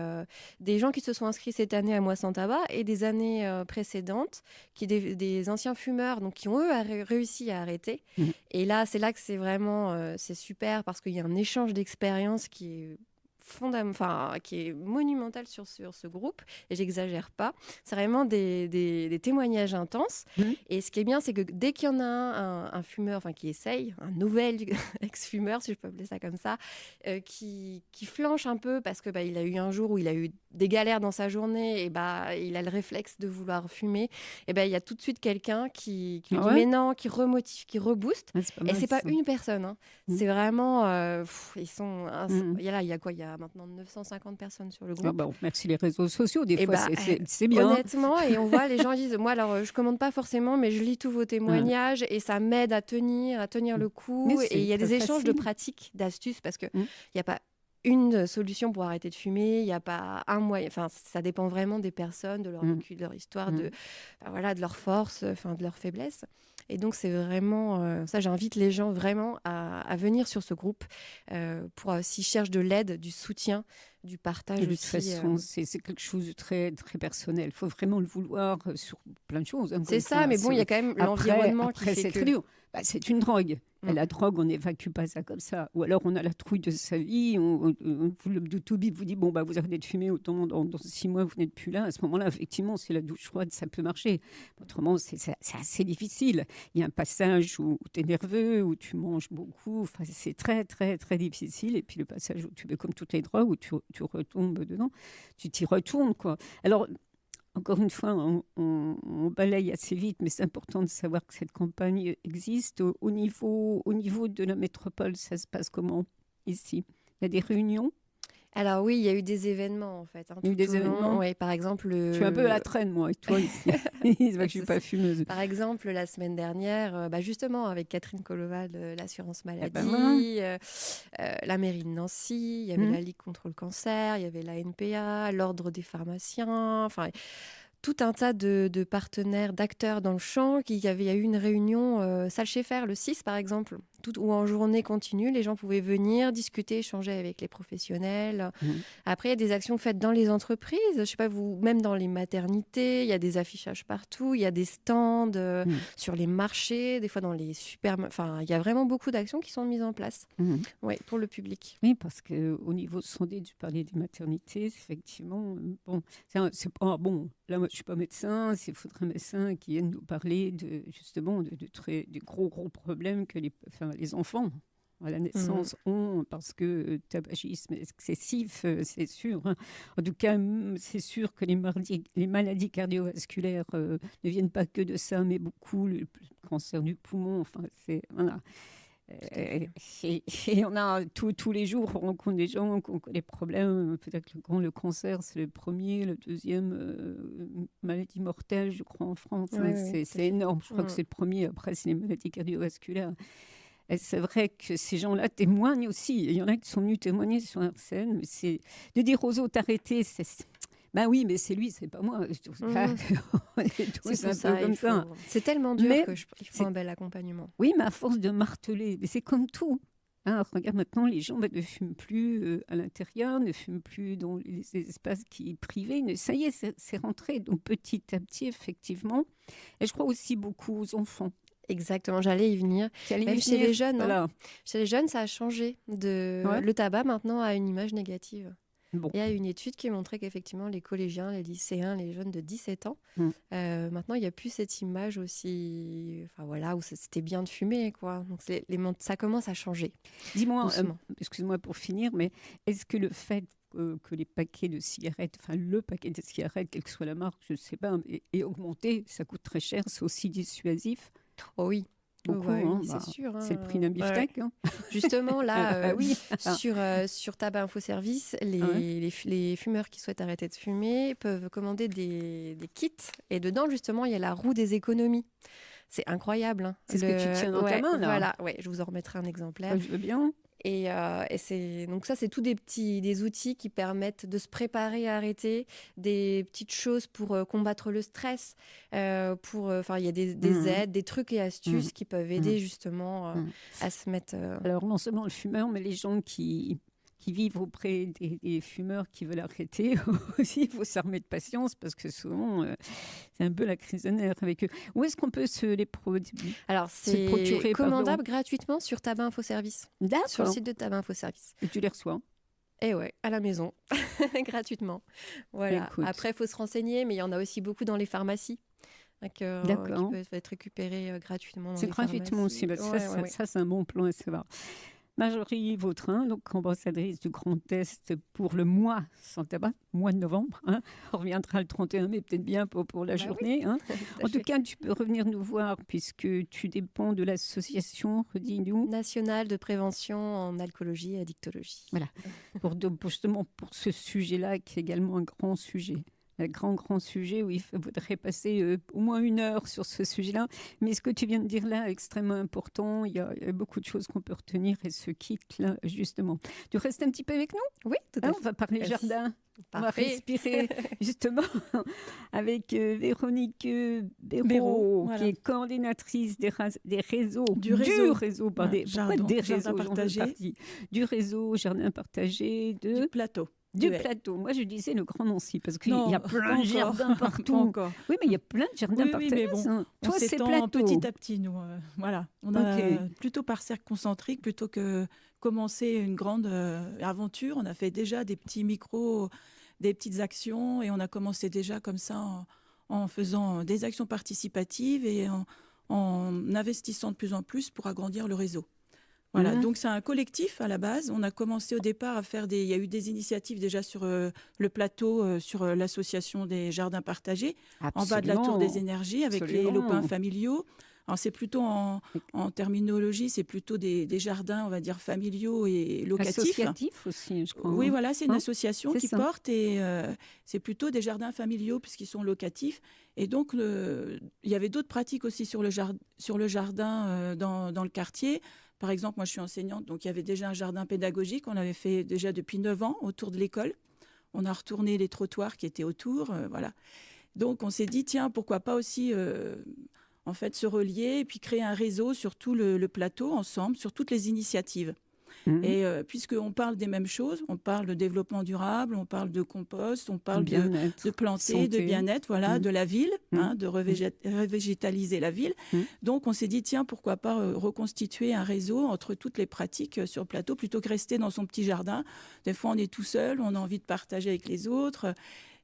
E: des gens qui se sont inscrits cette année à Moi sans tabac et des années précédentes, des anciens fumeurs, donc qui ont eux réussi à arrêter. Et là, c'est là que c'est vraiment c'est super parce qu'il y a un échange d'expériences qui est qui est monumental sur ce groupe, et j'exagère pas. C'est vraiment des témoignages intenses. Et ce qui est bien, c'est que dès qu'il y en a un fumeur, qui essaye, un nouvel ex-fumeur, si je peux appeler ça comme ça, qui flanche un peu parce que il a eu un jour où il a eu des galères dans sa journée, et il a le réflexe de vouloir fumer, et il y a tout de suite quelqu'un qui lui dit mais non, qui remotive, qui rebooste. Et c'est pas une personne, hein. C'est vraiment ils sont il y a quoi, il y a maintenant 950 personnes sur le groupe.
B: Merci les réseaux sociaux, des fois c'est bien.
E: Honnêtement, et on voit les gens disent moi alors je commande pas forcément, mais je lis tous vos témoignages et ça m'aide à tenir le coup. Et il y a des échanges de pratiques, d'astuces, parce que il y a pas une solution pour arrêter de fumer, il n'y a pas un moyen, ça dépend vraiment des personnes, de leur vécu, de leur histoire, de leur force, de leur faiblesse. Et donc c'est vraiment ça, j'invite les gens vraiment à venir sur ce groupe pour s'ils cherchent de l'aide, du soutien, du partage aussi.
B: De toute façon, c'est quelque chose de très, très personnel. Il faut vraiment le vouloir sur plein de choses. Hein,
E: c'est ça, mais bon, il y a quand même l'environnement qui fait que...
B: c'est une drogue. La drogue, on n'évacue pas ça comme ça. Ou alors, on a la trouille de sa vie. Le Toubib vous dit, vous arrêtez de fumer, autant dans 6 mois, vous n'êtes plus là. À ce moment-là, effectivement, c'est la douche froide, ça peut marcher. Autrement, c'est assez difficile. Il y a un passage où tu es nerveux, où tu manges beaucoup. C'est très, très, très difficile. Et puis, le passage où tu es comme toutes les drogues, où tu retombes dedans, tu t'y retournes, quoi. Alors, encore une fois, on balaye assez vite, mais c'est important de savoir que cette campagne existe. Au niveau de la métropole, ça se passe comment ici? Il y a des réunions?
E: Alors oui, il y a eu des événements en fait.
B: Il y a eu des événements.
E: Oui, par exemple.
B: Je suis un peu à la traîne, moi, et toi ici. Je ne suis pas fumeuse.
E: Par exemple, la semaine dernière, justement, avec Catherine Colova de l'assurance maladie, la mairie de Nancy, il y avait la Ligue contre le cancer, il y avait la NPA, l'Ordre des pharmaciens, tout un tas de partenaires, d'acteurs dans le champ. Il y a eu une réunion salle chez Fer, le 6 par exemple, où en journée continue, les gens pouvaient venir, discuter, échanger avec les professionnels. Après, il y a des actions faites dans les entreprises, je sais pas, même dans les maternités, il y a des affichages partout, il y a des stands sur les marchés, des fois dans les il y a vraiment beaucoup d'actions qui sont mises en place pour le public.
B: Oui, parce qu'au niveau de santé, tu parlais des maternités, effectivement, c'est pas bon. Là, moi, je ne suis pas médecin, il faudrait un médecin qui vienne nous parler de gros problèmes que les enfants à la naissance ont, parce que tabagisme excessif, c'est sûr. Hein. En tout cas, c'est sûr que les maladies cardiovasculaires ne viennent pas que de ça, mais beaucoup, le cancer du poumon, voilà. Et on a tous les jours, on rencontre des gens qui ont des problèmes. Peut-être que le cancer, c'est le premier, le deuxième maladie mortelle, je crois, en France. C'est énorme. Je crois que c'est le premier. Après, c'est les maladies cardiovasculaires. Et c'est vrai que ces gens-là témoignent aussi. Il y en a qui sont venus témoigner sur RCN. Mais c'est de dire aux autres arrêtez, oui, mais c'est lui, c'est pas moi.
E: On est tous un peu comme ça. C'est tellement dur qu'il faut un bel accompagnement.
B: Oui, mais à force de marteler, mais c'est comme tout. Hein, regarde, maintenant, les gens ne fument plus à l'intérieur, ne fument plus dans les espaces privés. Ça y est, c'est rentré. Donc, petit à petit, effectivement. Et je crois aussi beaucoup aux enfants.
E: Exactement, j'allais y venir. Même chez les jeunes,
B: voilà.
E: Chez les jeunes, ça a changé. Le tabac, maintenant, a une image négative. Bon. Il y a une étude qui montrait qu'effectivement, les collégiens, les lycéens, les jeunes de 17 ans, maintenant, il n'y a plus cette image aussi, où c'était bien de fumer, quoi. Donc, ça commence à changer.
B: Dis-moi, excuse-moi pour finir, mais est-ce que le fait que les paquets de cigarettes, enfin le paquet de cigarettes, quelle que soit la marque, je ne sais pas, est augmenté. Ça coûte très cher, c'est aussi dissuasif.
E: Oh oui.
B: Beaucoup,
E: c'est sûr.
B: C'est le prix d'un beefsteak.
E: Justement, là, sur Tabac Info Service, les fumeurs qui souhaitent arrêter de fumer peuvent commander des kits. Et dedans, justement, il y a la roue des économies. C'est incroyable. Hein.
B: C'est ce que tu tiens dans ta main, là.
E: Voilà, je vous en remettrai un exemplaire.
B: Je veux bien.
E: Et donc ça, c'est tous des outils qui permettent de se préparer à arrêter, des petites choses pour combattre le stress. Il y a des aides, des trucs et astuces qui peuvent aider justement à se mettre...
B: Alors, non seulement le fumeur, mais les gens qui vivent auprès des fumeurs qui veulent arrêter aussi, il faut s'armer de patience parce que souvent, c'est un peu la crise de nerfs avec eux. Où est-ce qu'on peut les procurer?
E: Alors, c'est commandable gratuitement sur Tabac Info Service.
B: D'accord.
E: Sur le site de Tabac Info Service.
B: Et tu les reçois?
E: Et à la maison, gratuitement. Voilà.
B: Écoute.
E: Après, il faut se renseigner, mais il y en a aussi beaucoup dans les pharmacies. Qui peuvent être récupérés gratuitement.
B: C'est gratuitement aussi. Ça, c'est un bon plan à savoir. Marjorie Vautrin, donc ambassadrice du Grand Est pour le mois sans tabac, mois de novembre. On reviendra le 31, mais peut-être bien pour la journée. En tout cas, tu peux revenir nous voir puisque tu dépends de l'association, redis-nous.
E: Nationale de prévention en alcoolologie et addictologie.
B: Voilà, justement pour ce sujet-là qui est également un grand sujet. Un grand sujet où il faudrait passer au moins 1 heure sur ce sujet-là. Mais ce que tu viens de dire là est extrêmement important. Il y a beaucoup de choses qu'on peut retenir et ce kit-là, justement. Tu restes un petit peu avec nous?
E: Oui, tout à fait.
B: On va parler jardin.
E: Parfait.
B: On va respirer, justement, avec Véronique Béraud, qui est coordinatrice des réseaux. Du réseau. Du réseau Jardin Partagé
F: du plateau.
B: Du plateau. Moi, je disais le Grand Nancy, parce qu'il y a plein de jardins partout. Oui, mais il y a plein de jardins partagés. Mais bon,
F: toi, c'est plateau. Petit à petit, nous. Voilà. On a plutôt par cercle concentrique, plutôt que commencer une grande aventure. On a fait déjà des petits micros, des petites actions, et on a commencé déjà comme ça en faisant des actions participatives et en investissant de plus en plus pour agrandir le réseau. Voilà, donc c'est un collectif à la base. On a commencé au départ à faire il y a eu des initiatives déjà sur le plateau, sur l'association des jardins partagés, en bas de la Tour des Énergies, avec les lopins familiaux. Alors c'est plutôt en terminologie, c'est plutôt des jardins, on va dire, familiaux et locatifs.
B: Associatifs aussi, je crois.
F: Oui, voilà, c'est une association qui porte et c'est plutôt des jardins familiaux puisqu'ils sont locatifs. Et donc, il y avait d'autres pratiques aussi sur le jardin dans le quartier. Par exemple, moi, je suis enseignante, donc il y avait déjà un jardin pédagogique. On avait fait déjà depuis 9 ans autour de l'école. On a retourné les trottoirs qui étaient autour, voilà. Donc, on s'est dit, tiens, pourquoi pas aussi, en fait, se relier et puis créer un réseau sur tout le plateau, ensemble, sur toutes les initiatives. Et puisqu'on parle des mêmes choses, on parle de développement durable, on parle de compost, on parle de planter, santé, de bien-être, voilà, de la ville, de revégétaliser la ville. Donc on s'est dit, tiens, pourquoi pas reconstituer un réseau entre toutes les pratiques sur le plateau, plutôt que rester dans son petit jardin. Des fois, on est tout seul, on a envie de partager avec les autres.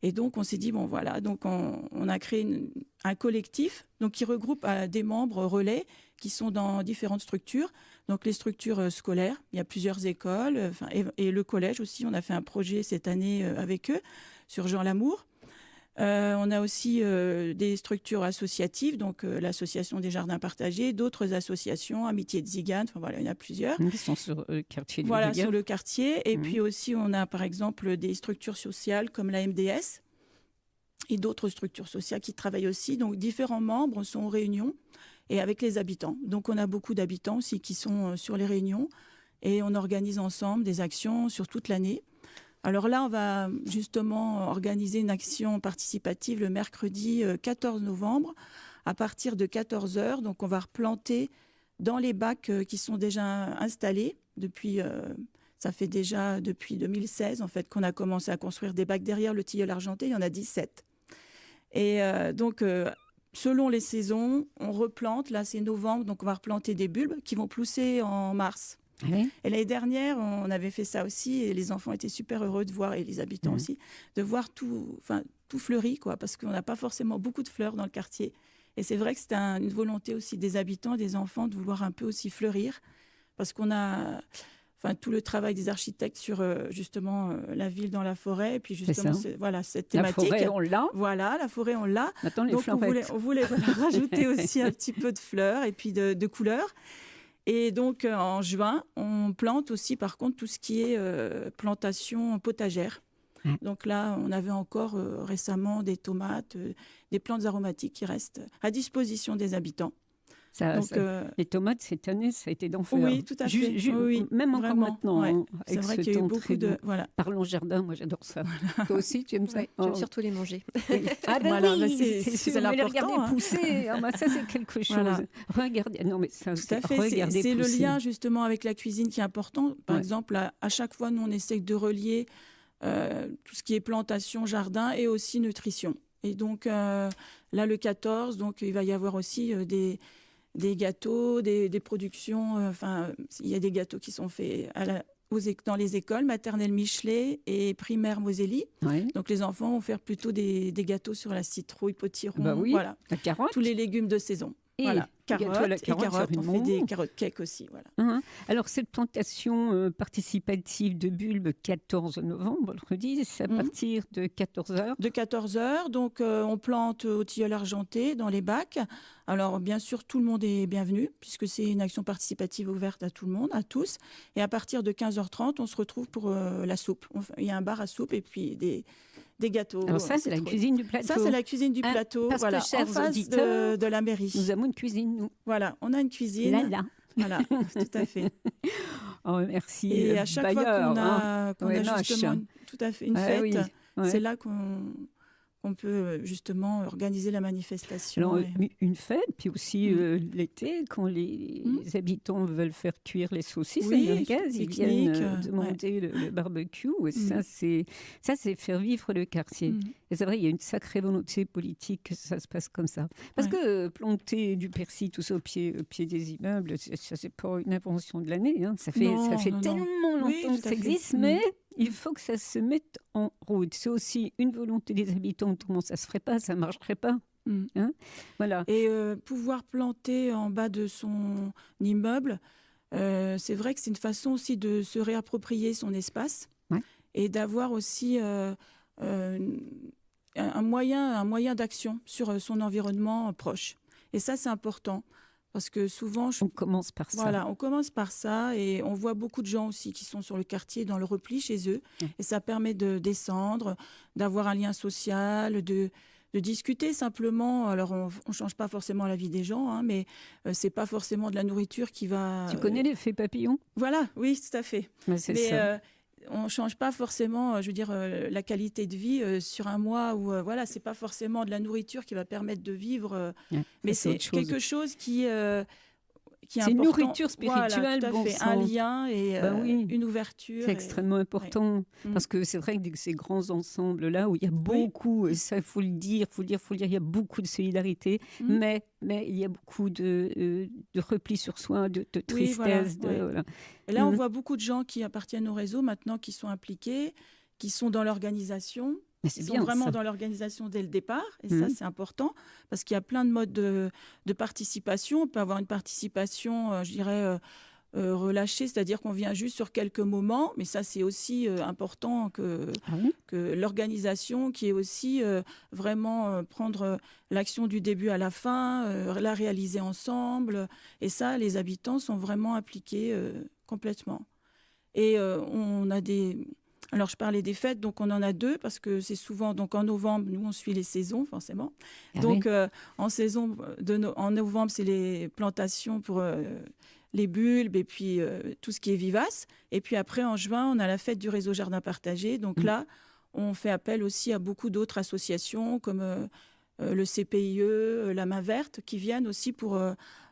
F: Et donc, on s'est dit, bon, voilà, donc on a créé un collectif donc, qui regroupe des membres relais qui sont dans différentes structures. Donc, les structures scolaires, il y a plusieurs écoles, et le collège aussi. On a fait un projet cette année avec eux sur Jean Lamour. On a aussi des structures associatives, donc l'association des jardins partagés, d'autres associations, Amitié de Zigane, enfin voilà, il y en a plusieurs.
B: Qui sont sur le quartier.
F: Voilà, sur le quartier. Et puis aussi, on a par exemple des structures sociales comme la MDS et d'autres structures sociales qui travaillent aussi. Donc différents membres sont en réunion et avec les habitants. Donc on a beaucoup d'habitants aussi qui sont sur les réunions et on organise ensemble des actions sur toute l'année. Alors là, on va justement organiser une action participative le mercredi 14 novembre à partir de 14h. Donc, on va replanter dans les bacs qui sont déjà installés depuis, ça fait déjà depuis 2016 en fait qu'on a commencé à construire des bacs derrière le tilleul argenté. Il y en a 17. Et donc, selon les saisons, on replante. Là, c'est novembre, donc on va replanter des bulbes qui vont pousser en mars.
B: Oui.
F: Et l'année dernière, on avait fait ça aussi et les enfants étaient super heureux de voir, et les habitants aussi, de voir tout fleuri, quoi, parce qu'on n'a pas forcément beaucoup de fleurs dans le quartier. Et c'est vrai que c'était une volonté aussi des habitants, des enfants, de vouloir un peu aussi fleurir, parce qu'on a... enfin tout le travail des architectes sur justement la ville dans la forêt, et puis justement voilà cette thématique.
B: La forêt on l'a.
F: Voilà, la forêt on l'a.
B: Maintenant les
F: donc
B: fleurettes.
F: on voulait voilà, rajouter aussi un petit peu de fleurs et puis de couleurs. Et donc en juin, on plante aussi par contre tout ce qui est plantation potagère. Donc là, on avait encore récemment des tomates, des plantes aromatiques qui restent à disposition des habitants.
B: Les tomates, cette année, ça a été d'enfer.
F: Oui, tout à fait. Oui,
B: même encore maintenant.
F: Ouais. C'est vrai qu'il y a eu beaucoup de...
B: Voilà. Parlons jardin, moi j'adore ça. Voilà. Toi aussi, tu aimes ça?
E: J'aime surtout les manger.
B: Ah ben
F: voilà,
B: oui, c'est
F: l'important.
B: Les regarder pousser, ça c'est quelque chose. Voilà. Regardez, non mais ça,
F: tout à fait. C'est le lien justement avec la cuisine qui est important. Par exemple, à chaque fois, nous on essaie de relier tout ce qui est plantation, jardin et aussi nutrition. Et donc là, le 14, donc il va y avoir aussi des gâteaux, des productions. Enfin, il y a des gâteaux qui sont faits dans les écoles maternelles Michelet et primaires Moselli. Donc les enfants vont faire plutôt des gâteaux sur la citrouille, potiron, voilà.
B: La carotte.
F: Tous les légumes de saison. Voilà, carottes, on fait des carottes cakes aussi. Voilà.
B: Alors, cette plantation participative de bulbes 14 novembre, on le redit, c'est à partir de 14h.
F: De 14h, donc on plante au tilleul argenté dans les bacs. Alors, bien sûr, tout le monde est bienvenu, puisque c'est une action participative ouverte à tout le monde, à tous. Et à partir de 15h30, on se retrouve pour la soupe. Il y a un bar à soupe et puis des gâteaux.
B: Alors ça, c'est la cuisine du plateau.
F: Ça, c'est la cuisine du plateau,
B: parce
F: voilà,
B: que, chers
F: en face
B: auditeurs,
F: de la mairie.
B: Nous avons une cuisine, nous.
F: Voilà, on a une cuisine.
B: Là.
F: Voilà, tout à fait.
B: Oh, merci.
F: Et à chaque fois qu'on a justement tout à fait une fête, c'est là qu'on peut justement organiser la manifestation.
B: Alors, une fête, puis aussi l'été, quand les habitants veulent faire cuire les saucisses à leur gaz, ils viennent demander le barbecue. Et ça, c'est faire vivre le quartier. Et c'est vrai, il y a une sacrée volonté politique que ça se passe comme ça. Parce que planter du persil, tout ça au pied des immeubles, ça c'est pas une invention de l'année. Hein. Ça fait tellement longtemps que ça existe, mais il faut que ça se mette en route. C'est aussi une volonté des habitants, autrement ça se ferait pas, ça marcherait pas. Hein, voilà.
F: Et pouvoir planter en bas de son immeuble, c'est vrai que c'est une façon aussi de se réapproprier son espace et d'avoir aussi un moyen d'action sur son environnement proche. Et ça, c'est important. Parce que souvent...
B: On commence par ça.
F: Voilà, on commence par ça et on voit beaucoup de gens aussi qui sont sur le quartier, dans le repli chez eux. Et ça permet de descendre, d'avoir un lien social, de discuter simplement. Alors, on ne change pas forcément la vie des gens, mais ce n'est pas forcément de la nourriture qui va...
B: Tu connais l'effet papillon ?
F: Voilà, oui, tout à fait.
B: Mais ça.
F: On ne change pas forcément, je veux dire, la qualité de vie sur un mois où, voilà, ce n'est pas forcément de la nourriture qui va permettre de vivre, mais c'est quelque chose qui est
B: c'est une nourriture spirituelle,
F: voilà, tout à fait. Un lien et une ouverture.
B: C'est extrêmement important, parce que c'est vrai que ces grands ensembles-là, où il y a beaucoup, ça il faut le dire, il y a beaucoup de solidarité, mais il y a beaucoup de repli sur soi, de tristesse. Voilà.
F: Et là, on voit beaucoup de gens qui appartiennent au réseau maintenant, qui sont impliqués, qui sont dans l'organisation. Ils sont vraiment dans l'organisation dès le départ, et ça, c'est important, parce qu'il y a plein de modes de participation. On peut avoir une participation, je dirais, relâchée, c'est-à-dire qu'on vient juste sur quelques moments, mais ça, c'est aussi important que l'organisation, qui est aussi vraiment prendre l'action du début à la fin, la réaliser ensemble, et ça, les habitants sont vraiment impliqués complètement. Et on a des... Alors, je parlais des fêtes, donc on en a 2, parce que c'est souvent, donc en novembre, nous, on suit les saisons, forcément. Donc, en novembre, c'est les plantations pour les bulbes et puis tout ce qui est vivace. Et puis après, en juin, on a la fête du réseau Jardin Partagé. Donc là, on fait appel aussi à beaucoup d'autres associations, comme le CPIE, la Main Verte, qui viennent aussi pour...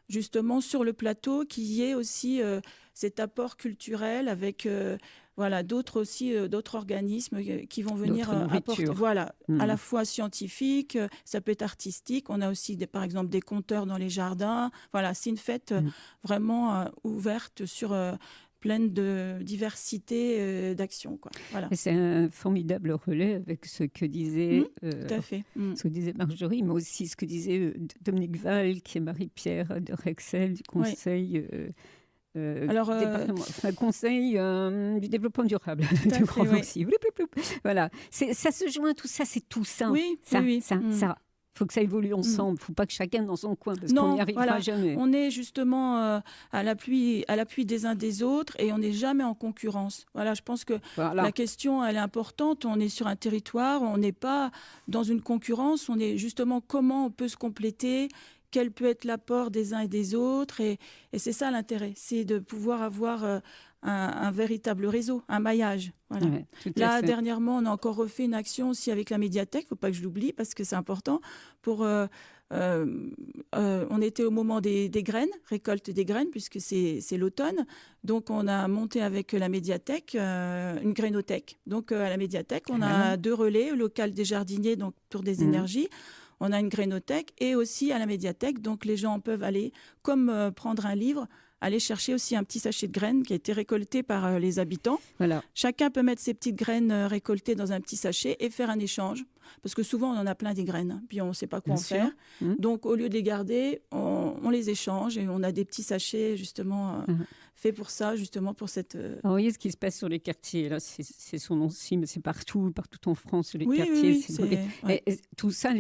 F: justement, sur le plateau, qu'il y ait aussi cet apport culturel avec... Voilà, d'autres organismes qui vont venir apporter, à la fois scientifique, ça peut être artistique. On a aussi, par exemple, des conteurs dans les jardins. Voilà, c'est une fête vraiment ouverte sur pleine de diversité d'actions. Voilà.
B: C'est un formidable relais avec ce que disait,
F: tout à fait.
B: Ce que disait Marjorie, mais aussi ce que disait Dominique Val, qui est Marie-Pierre de Rexel, du conseil... conseil du développement durable. Aussi. Voilà. Ça se joint, tout ça, c'est tout ça.
F: Oui,
B: ça. Il faut que ça évolue ensemble. Il ne faut pas que chacun dans son coin, parce qu'on n'y arrivera jamais.
F: On est justement à l'appui des uns des autres et on n'est jamais en concurrence. Voilà, je pense que la question, elle est importante. On est sur un territoire, on n'est pas dans une concurrence. On est justement comment on peut se compléter, quel peut être l'apport des uns et des autres. Et c'est ça l'intérêt, c'est de pouvoir avoir un véritable réseau, un maillage. Voilà. Ouais, là, dernièrement, on a encore refait une action aussi avec la médiathèque. Il ne faut pas que je l'oublie parce que c'est important. On était au moment des graines, récolte des graines, puisque c'est l'automne. Donc, on a monté avec la médiathèque une grainothèque. Donc, à la médiathèque, on a 2 relais, au local des jardiniers, donc pour des énergies. On a une grainothèque et aussi à la médiathèque. Donc, les gens peuvent aller, comme prendre un livre, aller chercher aussi un petit sachet de graines qui a été récolté par les habitants. Voilà. Chacun peut mettre ses petites graines récoltées dans un petit sachet et faire un échange. Parce que souvent, on en a plein des graines, puis on ne sait pas quoi en faire. Donc, au lieu de les garder, on les échange et on a des petits sachets, justement, faits pour ça, justement, pour cette...
B: Alors, vous voyez ce qui se passe sur les quartiers. Là, c'est son nom aussi, mais c'est partout en France, sur les quartiers. Et tout ça,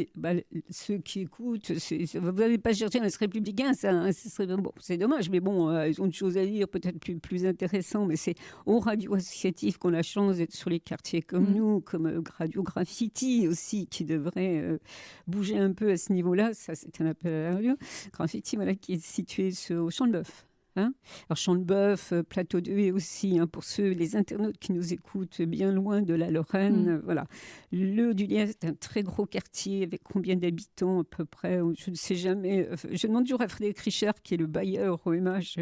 B: ceux qui écoutent, vous n'avez pas cherché un républicain, ça, c'est dommage, mais bon, ils ont une chose à dire, peut-être plus intéressant, mais c'est aux radios associatives qu'on a la chance d'être sur les quartiers comme nous, comme Radio Graffiti aussi, qui devrait bouger un peu à ce niveau-là. Ça, c'est un appel à la radio. Graffiti, voilà, qui est situé au Champ de Bœuf. Alors, Champ de Bœuf, Plateau de Haye aussi, pour les internautes qui nous écoutent bien loin de la Lorraine. Voilà. Le Haut-du-Lièvre, c'est un très gros quartier avec combien d'habitants à peu près, je ne sais jamais. Je demande toujours à Frédéric Richard, qui est le bailleur OMH.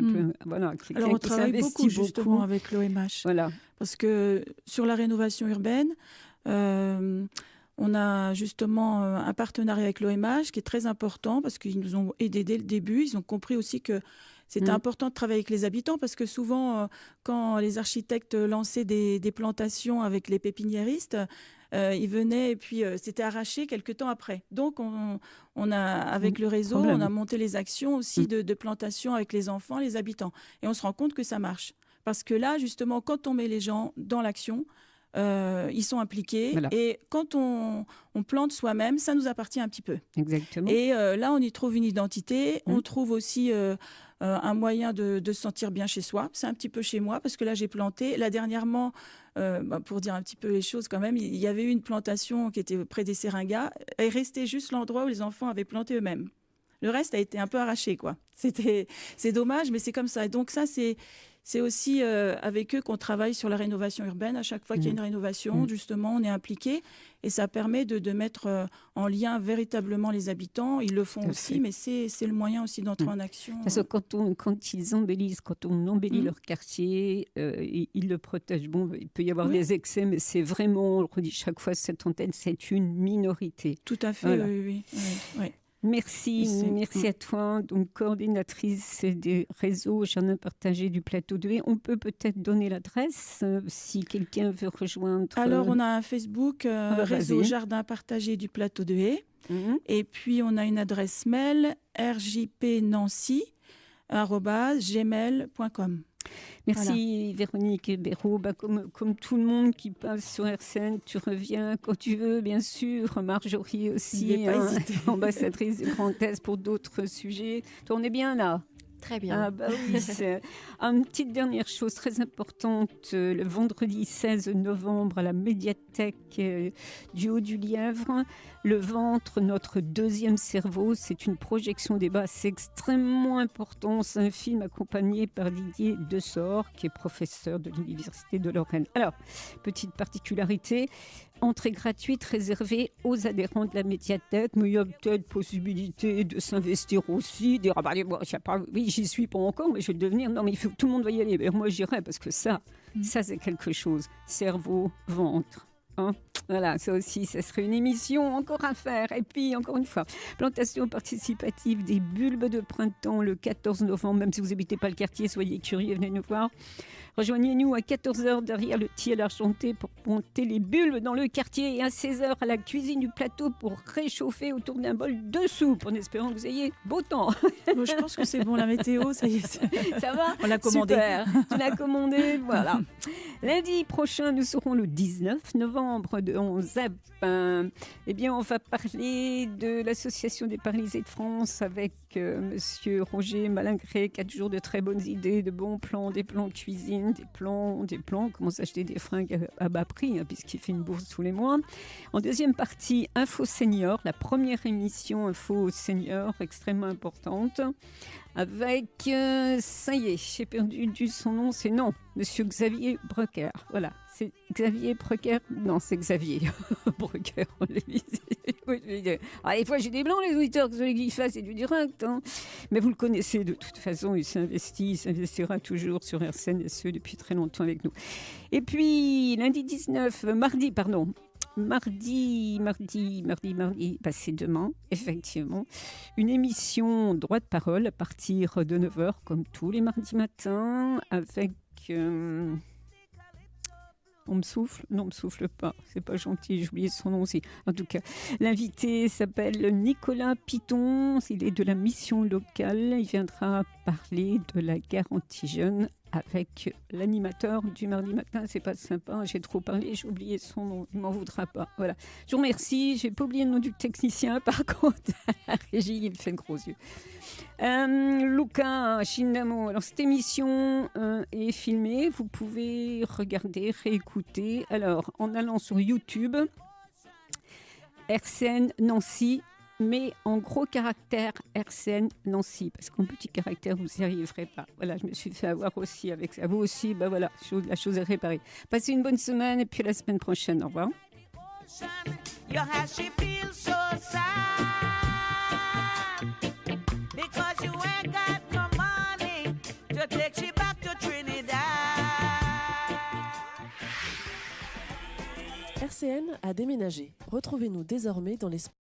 F: Voilà, alors, on travaille beaucoup justement avec l'OMH. Voilà. Parce que sur la rénovation urbaine, on a justement un partenariat avec l'OMH qui est très important parce qu'ils nous ont aidés dès le début. Ils ont compris aussi que c'était important de travailler avec les habitants parce que souvent, quand les architectes lançaient des plantations avec les pépiniéristes, ils venaient et puis c'était arraché quelques temps après. Donc, on a, avec le réseau, on a monté les actions aussi de plantation avec les enfants, les habitants. Et on se rend compte que ça marche. Parce que là, justement, quand on met les gens dans l'action, ils sont impliqués. Voilà. Et quand on plante soi-même, ça nous appartient un petit peu.
B: Exactement.
F: Et là, on y trouve une identité. On trouve aussi un moyen de se sentir bien chez soi. C'est un petit peu chez moi parce que là, j'ai planté. Là, dernièrement, pour dire un petit peu les choses quand même, il y avait eu une plantation qui était près des Seringas. Et restait juste l'endroit où les enfants avaient planté eux-mêmes. Le reste a été un peu arraché, quoi. C'est dommage, mais c'est comme ça. Et donc ça, c'est aussi avec eux qu'on travaille sur la rénovation urbaine. À chaque fois qu'il y a une rénovation, justement, on est impliqué et ça permet de mettre en lien véritablement les habitants. Ils le font aussi, mais c'est le moyen aussi d'entrer en action.
B: Parce que quand ils embellissent, quand on embellit leur quartier, ils le protègent. Bon, il peut y avoir des excès, mais c'est vraiment, on le redit chaque fois, cette antenne, c'est une minorité.
F: Tout à fait, voilà. Oui.
B: Merci à toi, donc coordinatrice des réseaux Jardin partagé du Plateau de Haye. On peut peut-être donner l'adresse si quelqu'un veut rejoindre.
F: Alors, on a un Facebook, réseau Jardin partagé du Plateau de Haye. Et puis, on a une adresse mail rjpnancy@gmail.com.
B: Merci Véronique Béraud. Comme tout le monde qui passe sur RCN, tu reviens quand tu veux, bien sûr. Marjorie aussi, ambassadrice du Grand Est pour d'autres sujets. Toi, on est bien là.
E: Très bien.
B: Oui, une petite dernière chose très importante, le vendredi 16 novembre à la médiathèque du Haut-du-Lièvre, Le ventre, notre deuxième cerveau, c'est une projection débat, c'est extrêmement important, c'est un film accompagné par Didier Dessort, qui est professeur de l'Université de Lorraine. Alors, petite particularité, entrée gratuite réservée aux adhérents de la médiathèque, mais il y a peut-être possibilité de s'investir aussi, dire oui, j'y suis pas encore, mais je vais le devenir. Non, mais il faut que tout le monde va y aller. Et moi, j'irai parce que ça c'est quelque chose. Cerveau, ventre, Hein, voilà, ça aussi, ça serait une émission encore à faire. Et puis, encore une fois, plantation participative des bulbes de printemps le 14 novembre. Même si vous n'habitez pas le quartier, soyez curieux, venez nous voir. Rejoignez-nous à 14h derrière le tilleul argenté pour monter les bulbes dans le quartier et à 16h à la cuisine du plateau pour réchauffer autour d'un bol de soupe en espérant que vous ayez beau temps.
F: Bon, je pense que c'est bon, la météo, ça y est.
B: Ça va ?
F: On l'a commandé.
B: Super. Tu l'as commandé, voilà. Lundi prochain, nous serons le 19 novembre de 11 à eh bien, on va parler de l'Association des paralysés de France avec monsieur Roger Malingré qui a toujours de très bonnes idées, de bons plans, des plans cuisine, des plans, comment s'acheter des fringues à bas prix, hein, puisqu'il fait une bourse tous les mois. En deuxième partie, Info Senior, la première émission Info Senior, extrêmement importante, avec, ça y est, j'ai perdu son nom, c'est non, monsieur Xavier Brecker, voilà. C'est Xavier Brecker. Non, c'est Xavier Brecker. Des fois, j'ai des blancs, les auditeurs, que celui qui fasse, c'est du direct. Hein. Mais vous le connaissez de toute façon. Il s'investira toujours sur RCN et ce depuis très longtemps avec nous. Et puis, mardi, c'est demain, effectivement, une émission droit de parole à partir de 9h, comme tous les mardis matins, avec... On me souffle ? Non, on me souffle pas. C'est pas gentil, j'ai oublié son nom aussi. En tout cas, l'invité s'appelle Nicolas Piton. Il est de la mission locale. Il viendra parler de la garantie jeune avec l'animateur du mardi matin. C'est pas sympa, j'ai trop parlé, j'ai oublié son nom. Il m'en voudra pas. Voilà. Je vous remercie. J'ai pas oublié le nom du technicien. Par contre, à la régie, il fait de gros yeux. Luca Chindamo. Alors, cette émission est filmée. Vous pouvez regarder, réécouter. Alors, en allant sur YouTube, RCN Nancy, mais en gros caractère RCN Nancy, parce qu'en petit caractère, vous n'y arriverez pas. Voilà, je me suis fait avoir aussi avec ça. Vous aussi, ben voilà, la chose est réparée. Passez une bonne semaine et puis à la semaine prochaine. Au revoir.
A: RCN a déménagé. Retrouvez-nous désormais dans les